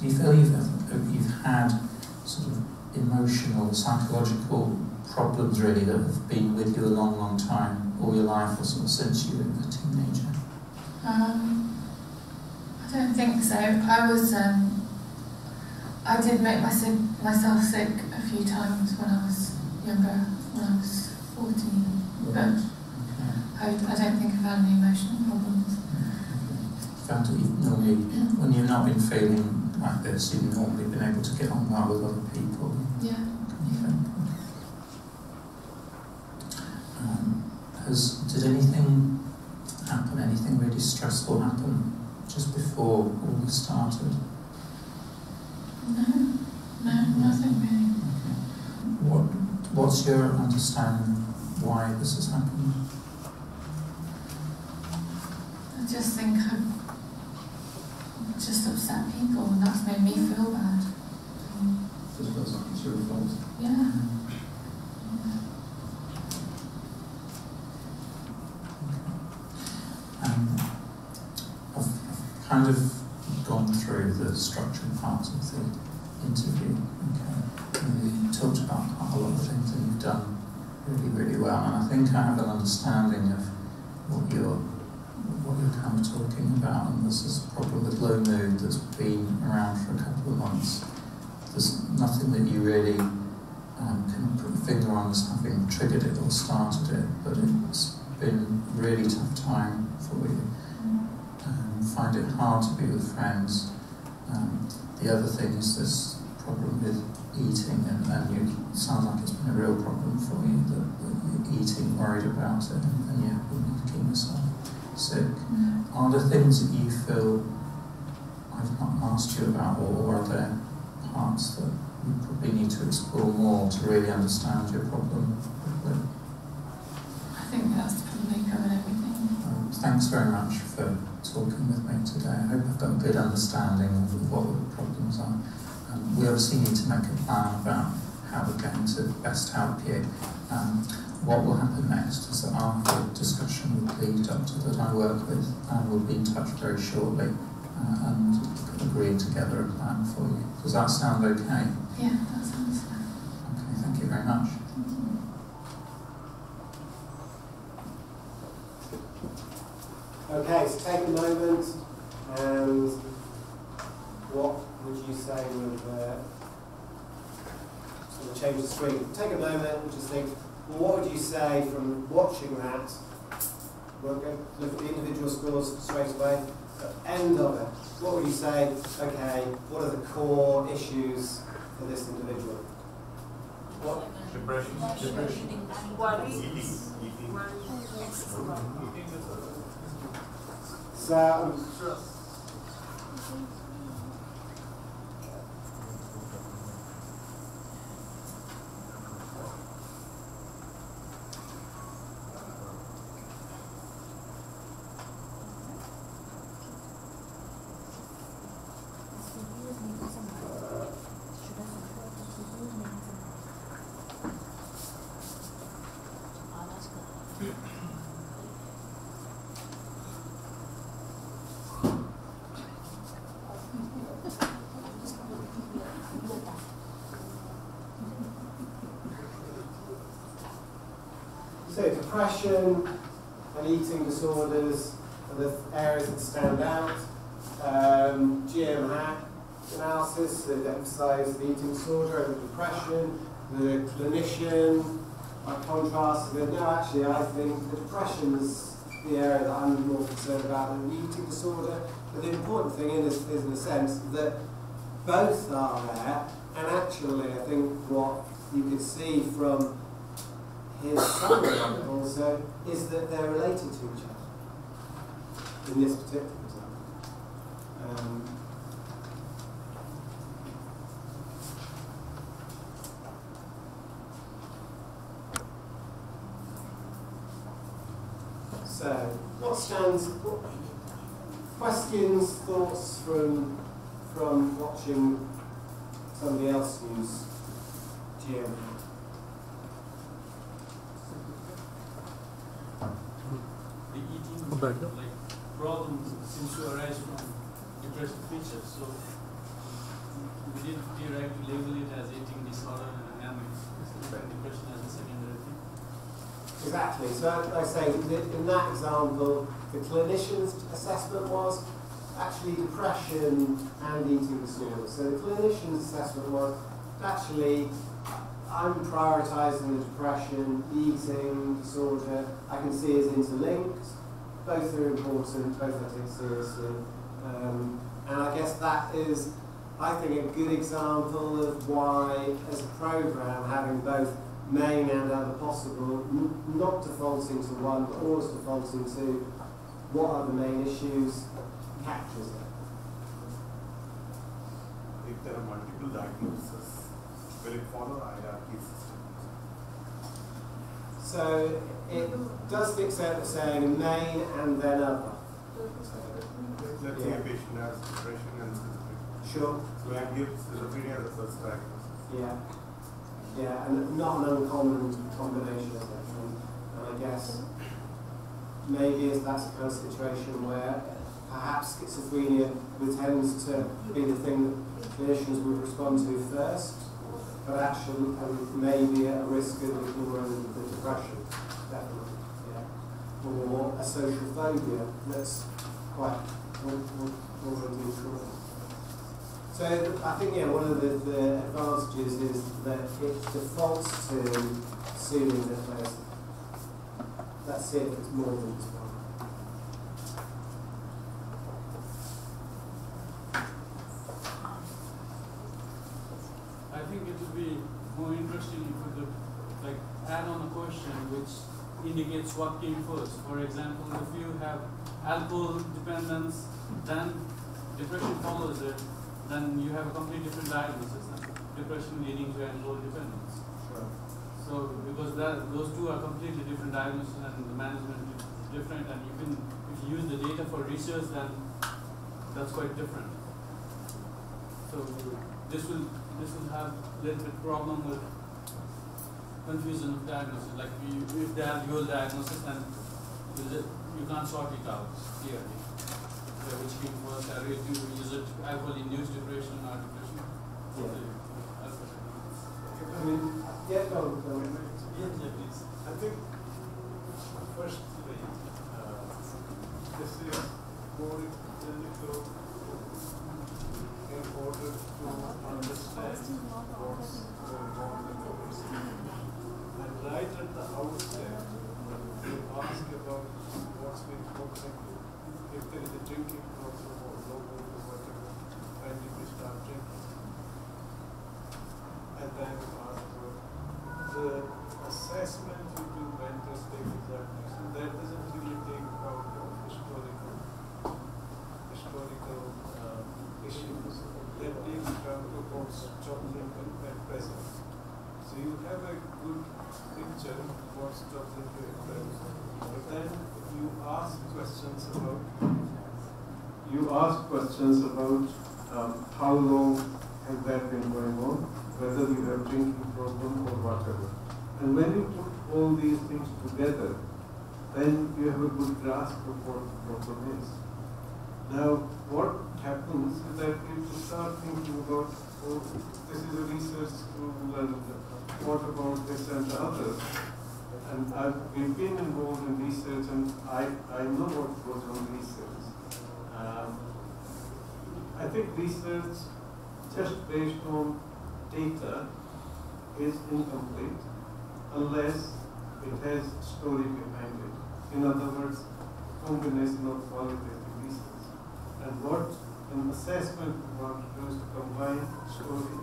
Do you feel you've had sort of emotional, psychological problems really that have been with you a long, long time, all your life, or sort of since you were a teenager? I don't think so. I did make myself sick a few times when I was younger, when I was 14, but I don't think I've had any emotional problems. Found that you've normally, when you've not been feeling like this, you've normally been able to get on well with other people. Yeah. Did anything happen, anything really stressful happen just before all this started? No, nothing really. Okay. What's your understanding why this has happened? I just think I've just upset people, and that's made me feel bad. Just feels like it's your fault. Yeah. I've kind of gone through the structured parts of the interview. Okay. And you talked about quite a lot of things that you've done really, really well, and I think I have an understanding of what you're kind of talking about, and this is a problem with low mood that's been around for a couple of months. There's nothing that you really can put a finger on as having triggered it or started it, but it's been a really tough time for you. Find it hard to be with friends. The other thing is this problem with eating, and it sounds like it's been a real problem for you, that you're eating, worried about it, and you're making yourself sick. Are there things that you feel I've not asked you about, or are there parts that you probably need to explore more to really understand your problem? I think that's probably covered everything. Thanks very much for talking with me today. I hope I've got a good understanding of what the problems are. We obviously need to make a plan about how we're going to best help you. What will happen next is that I'll have a discussion with the doctor that I work with, and we'll be in touch very shortly and agree together a plan for you. Does that sound okay? Yeah, that sounds fine. Okay, thank you very much. Okay, so take a moment, and what would you say with sort of change the screen? Take a moment and just think, well, what would you say from watching that? We'll go look at the individual scores straight away. At the end of it, what would you say, okay, what are the core issues for this individual? What? Depression. So, so depression and eating disorders are the areas that stand out. GM-HAC analysis that emphasised the eating disorder and the depression. The clinician, by contrast, said, no, actually, I think the depression is the area that I'm more concerned about than the eating disorder. But the important thing is in the sense that both are there, and actually, I think what you could see from his summary of it also is that they're related to each other in this particular example. So, what stands? Questions, thoughts from watching somebody else use geometry? The eating like problems seems to arise from depressive features. So we didn't directly label it as eating disorder and depression as a secondary thing. Exactly. So, like I say, in that example, the clinician's assessment was actually depression and eating disorder. So the clinician's assessment was actually, I'm prioritising the depression, the eating disorder, I can see as interlinked. Both are important, both I take seriously. And I guess that is, I think, a good example of why, as a programme, having both main and other possible, not defaulting to one, but always defaulting to what are the main issues, captures it. If there are multiple diagnoses, will it follow hierarchy system? So it does fix out saying main and then other. Let's say a patient has depression and schizophrenia. Sure. So I give schizophrenia as a first diagnosis. Yeah. Yeah, and not an uncommon combination of that. And I guess maybe that's a kind of situation where perhaps schizophrenia tends to be the thing that clinicians would respond to first, but actually maybe at a risk of ignoring the depression, definitely, yeah. Or a social phobia that's quite more unusual. So I think, yeah, one of the advantages is that it defaults to assuming that there's, let's see if it's more than just one. I think it would be more interesting if we could like add on a question which indicates what came first. For example, if you have alcohol dependence, then depression follows it, then you have a completely different diagnosis. Depression leading to alcohol dependence. Sure. So because those two are completely different diagnoses and the management is different, and even if you use the data for research, then that's quite different. So this will have a little bit problem with confusion of diagnosis. Like if they have dual diagnosis, then you can't sort it out clearly. Which came first? Is it alcohol-induced depression or depression? Yeah. I mean, yeah, go on. Yes, please. I think, firstly, this is more clinical in order to understand what's going on in the person. And right at the outset, you ask about what's been causing you. If there is a drinking problem or low mood or whatever, when did you start drinking? And then you ask about the assessment you do mental state examination. That doesn't really take account of historical issues. That takes account of what's troubling at present. So you have a good picture of what's troubling you at present. But then you ask questions about how long has that been going on, whether you have drinking problem or whatever. And when you put all these things together, then you have a good grasp of what the problem is. Now, what happens is that people start thinking about, oh, this is a research school, and what about this and the other? And we've been involved in research, and I know what goes on in research. I think research just based on data is incomplete unless it has story behind it. In other words, combination of qualitative research. And what an assessment we want to do is to combine story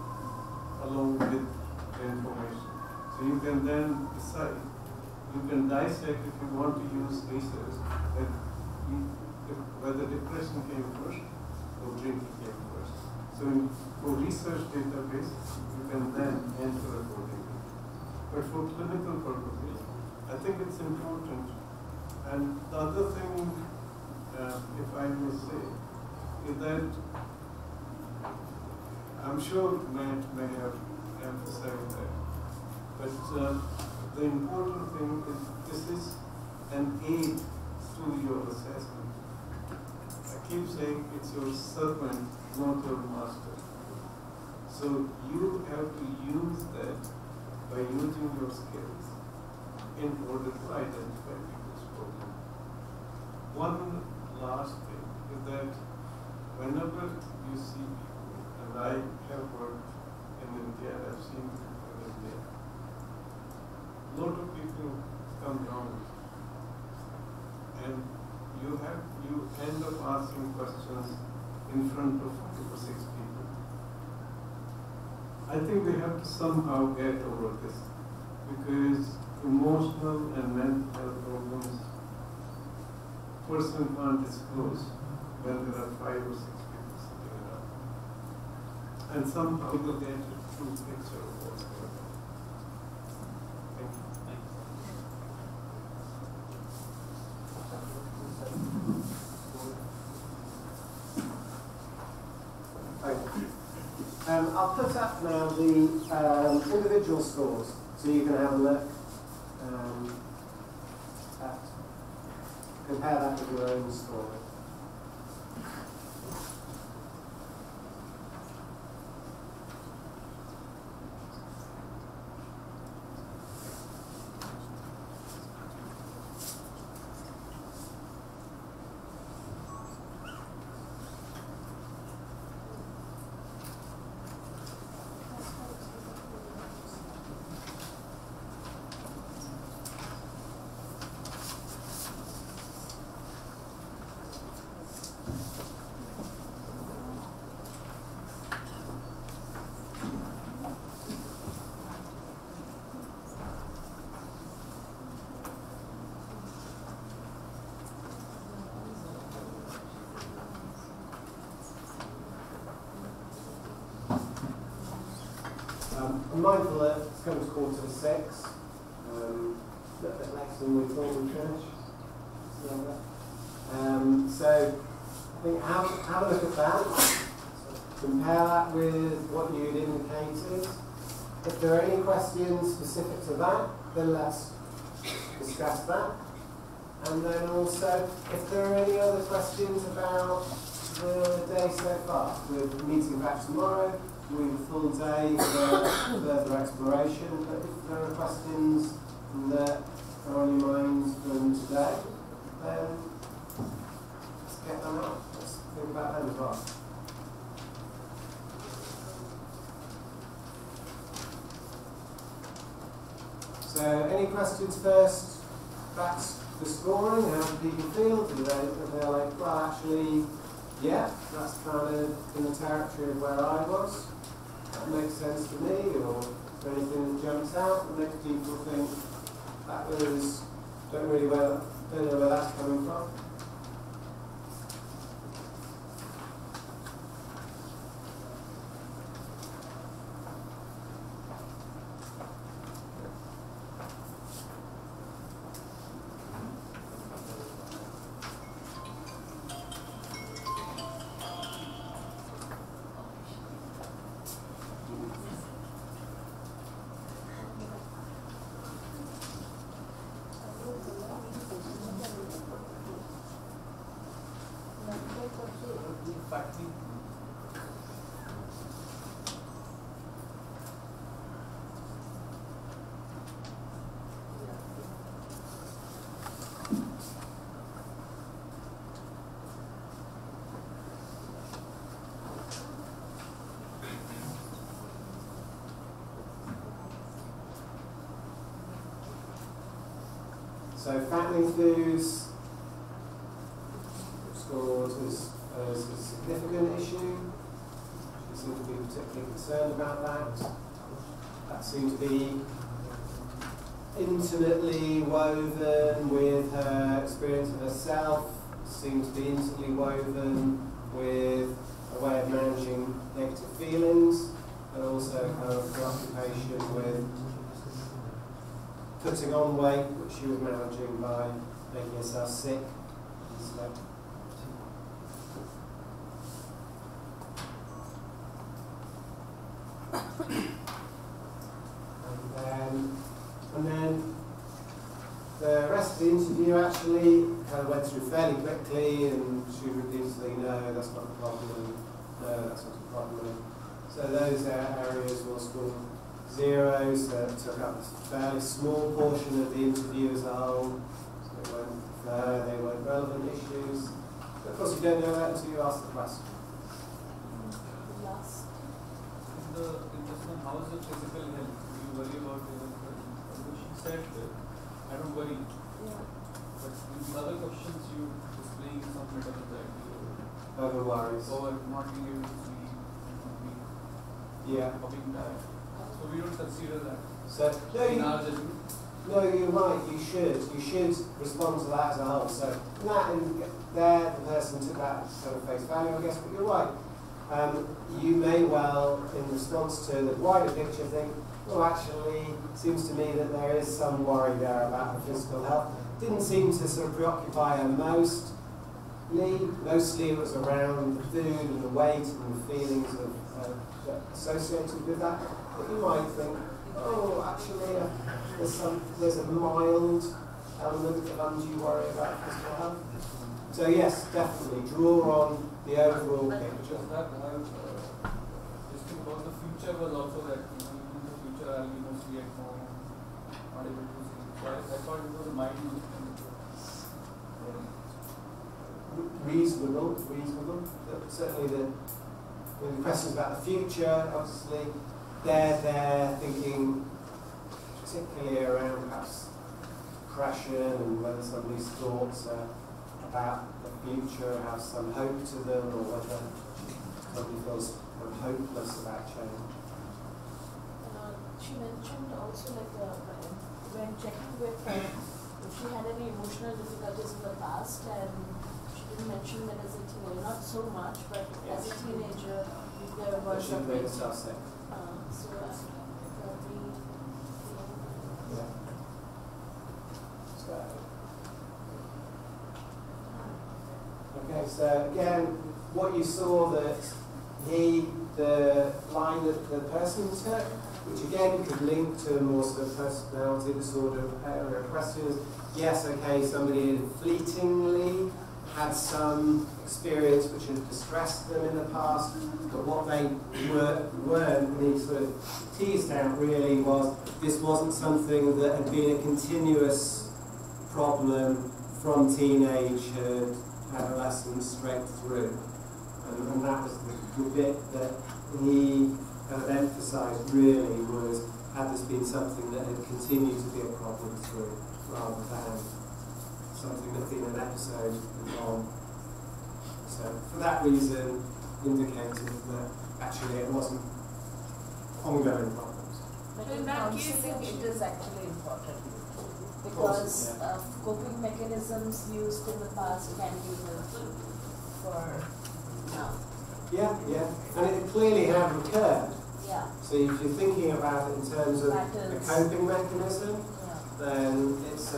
along with the information. So you can then decide. You can dissect if you want to use research whether depression came first or drinking came first. So for research database, you can then enter accordingly. But for clinical purposes, I think it's important, And the other thing, if I may say, is that I'm sure Matt may have emphasized that, but the important thing is this is an aid to your assessment. I keep saying it's your servant, not your master. So you have to use that by using your skills in order to identify people's problem. One last thing is that whenever you see people, and I have worked in India, I've seen people in India, a lot of people come down and you end up asking questions in front of 5 or 6 people. I think we have to somehow get over this, because emotional and mental health problems person can't disclose when there are 5 or 6 people sitting around. And somehow people get a true picture of what's going on. Thank you. I'll put up now the individual scores so you can have a look compare that with your own score. I'm mindful that it's coming to 5:45. A little bit later than we thought we'd finish. So I think have a look at that. Compare that with what you'd indicated. If there are any questions specific to that, then let's discuss that. And then also, if there are any other questions about the day so far, we're meeting back tomorrow. We have a full day for further exploration, but if there are questions that are on your minds from today, then let's get them out. Let's think about them as well. So, any questions first? That's the scoring. How do people feel? They're like, well, actually, yeah, that's kind of in the territory of where I was. That makes sense to me, or is there anything that jumps out that makes people think that was, don't know where that's coming from? So fattening foods scored as a significant issue. She seemed to be particularly concerned about that. That seemed to be intimately woven with her experience of herself, seemed to be intimately woven with a way of managing negative feelings, and also kind of preoccupation with putting on weight, which she was managing by making yourself sick. And then the rest of the interview actually kind of went through fairly quickly, and she repeatedly, no, that's not a problem, no, that's not a problem. So those areas will score zeros, that took up a fairly small portion of the interview as a whole. So they weren't relevant issues. But of course, you don't know that until you ask the question. Last. The question, how is the physical health? Do you worry about it? She said that I don't worry. Yeah. But with the other questions, you displaying some bit of anxiety or Other worries. or not being able to sleep, Yeah. or being tired. So we don't consider that. So In our judgment. no, you're right. You should respond to that as a whole. So that and there, the person took that kind of face value, I guess. But you're right. You may well, in response to the wider picture, think, well, actually, it seems to me that there is some worry there about her physical health. Didn't seem to sort of preoccupy her mostly. Mostly it was around the food and the weight and the feelings associated with that. But you might think, oh, actually, there's a mild element of undue worry about physical health. So yes, definitely draw on the overall picture. Just that, just think about the future was also that in the future I'll be mostly at home, not able to sleep. So I thought it was a mild reasonable. Certainly when the questions about the future, obviously, they're thinking particularly around perhaps depression and whether somebody's thoughts about the future have some hope to them, or whether somebody feels kind of hopeless about change. She mentioned also when checking with her, if she had any emotional difficulties in the past, and she didn't mention that as a teenager, not so much, but as a teenager, there was She made herself sick. So probably, Yeah. Okay, so again, what you saw that the line that the person took, which again could link to a more sort of personality disorder area questions. Yes, okay, somebody had fleetingly had some experience which had distressed them in the past, but what they weren't, and he sort of teased out really, was this wasn't something that had been a continuous problem from teenagehood, adolescence, straight through. And that was the bit that he kind of emphasised really was, had this been something that had continued to be a problem through, rather than something that had been an episode long. So for that reason, indicated that actually it wasn't ongoing problems. but In in that case, counseling it is actually important, because coping mechanisms used in the past can be helpful for now. Yeah, and it clearly had recurred. Yeah. So if you're thinking about it in terms of Patterns. a coping mechanism, then it's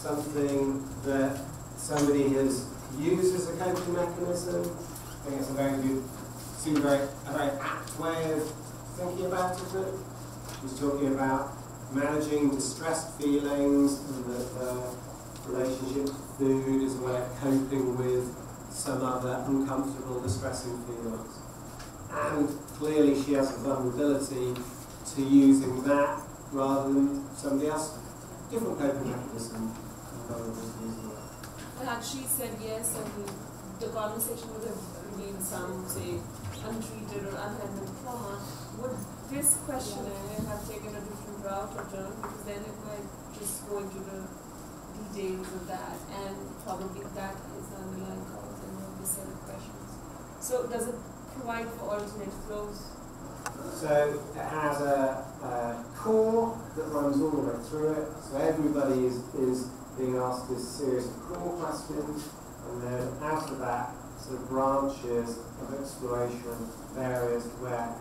something that somebody has used as a coping mechanism. I think it's a very apt way of thinking about it. He's talking about managing distressed feelings, and that the relationship to food is a way of coping with some other uncomfortable, distressing feelings. And clearly she has a vulnerability to using that rather than somebody else, different coping mechanism. Had she said yes, and the conversation would have been some, say, untreated or unhandled trauma, would this questionnaire have taken a different route or turn? Because then it might just go into the details of that, and probably that is the underlying cause and not the set of questions. So does it provide for alternate flows? So it has a core that runs all the way through it. So everybody is being asked this series of core questions, and then out of that sort of branches of exploration of areas where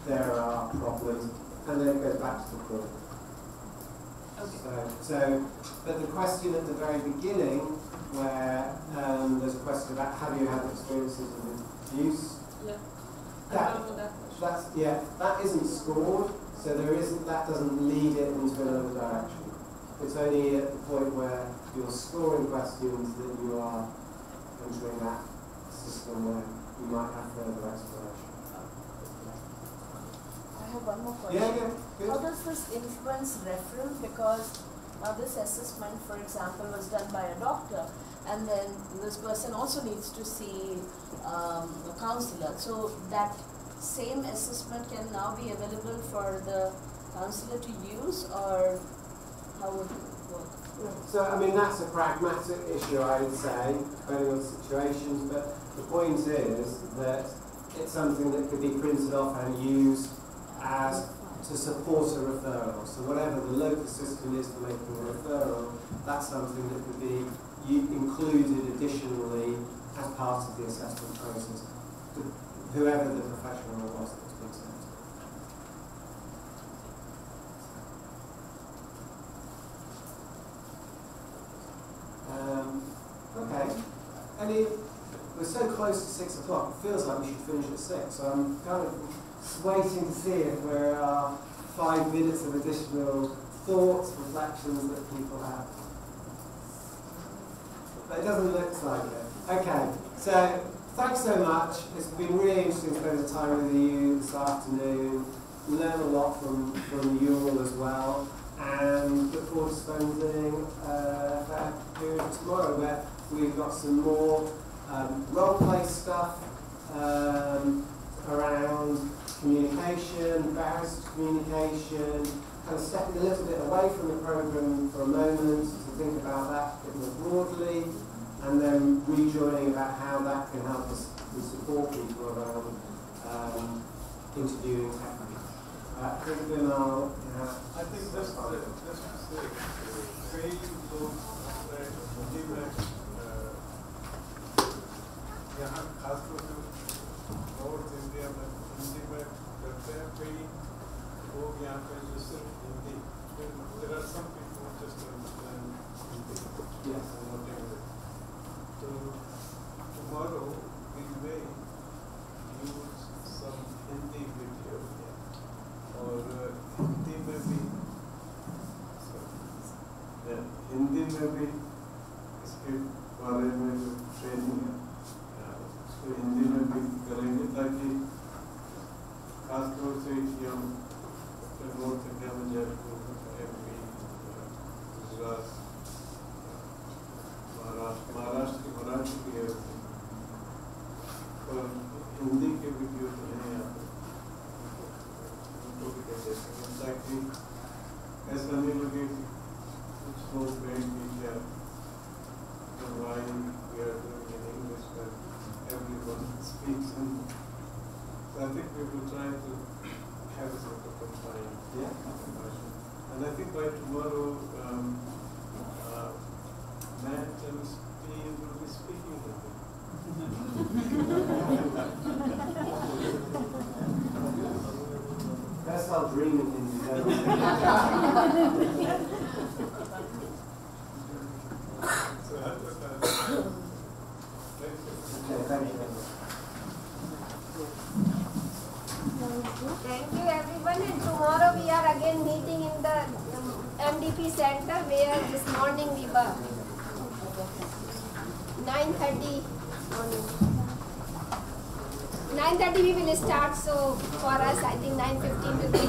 there are problems, and then it goes back to the core. Okay. So, but the question at the very beginning, where there's a question about have you had experiences of abuse? Yeah. That isn't scored, so that doesn't lead it into another direction. It's only at the point where you're scoring questions that you are entering that system where you might have further exploration. I have one more question. Yeah, good. How does this influence referral? Because now this assessment, for example, was done by a doctor, and then this person also needs to see a counselor. So that same assessment can now be available for the counselor to use, or how would it work? So, I mean, that's a pragmatic issue, I would say, depending on situations, but the point is that it's something that could be printed off and used as to support a referral. So whatever the local system is for making a referral, that's something that could be included additionally as part of the assessment process, to whoever the professional was that was being sent. Okay. We're so close to 6 o'clock, it feels like we should finish at 6, so I'm kind of waiting to see if there are 5 minutes of additional thoughts, reflections that people have. But it doesn't look like it. Okay, so thanks so much. It's been really interesting to spend the time with you this afternoon. Learn a lot from you all as well, and look forward to spending that period tomorrow where we've got some more role play stuff around communication, barriers to communication, kind of stepping a little bit away from the programme for a moment to think about that a bit more broadly, and then rejoining about how that can help us to support people around interviewing techniques. I think just to say, training those यहाँ खासतौर से north India में हिंदी में करते हैं training, लोग यहाँ पे जो सिर्फ Hindi, there are some people who just understand Hindi and not English. So tomorrow we may use some Hindi video और हिंदी में भी इसके बारे में जो ट्रेनिंग है उसको हिंदी में भी करेंगे ताकि खासतौर से हम नॉर्थ इंडिया में जयपुर, MP, गुजरात, महाराष्ट्र की मराठी भी है और हिंदी के वीडियो तो हैं यहाँ पर, उनको भी कह देते हैं ताकि ऐसा नहीं लगे कुछ लोग कहेंगे क्या why we are doing in English when everyone speaks Hindi. So I think we will try to have a sort of combined version. And I think by tomorrow, Matt and Steve will be speaking Hindi. That's our dream in Hindi. Thank you everyone, and tomorrow we are again meeting in the MDP center where this morning we were. 9:30 morning. 9:30 we will start, so for us I think 9:15 will be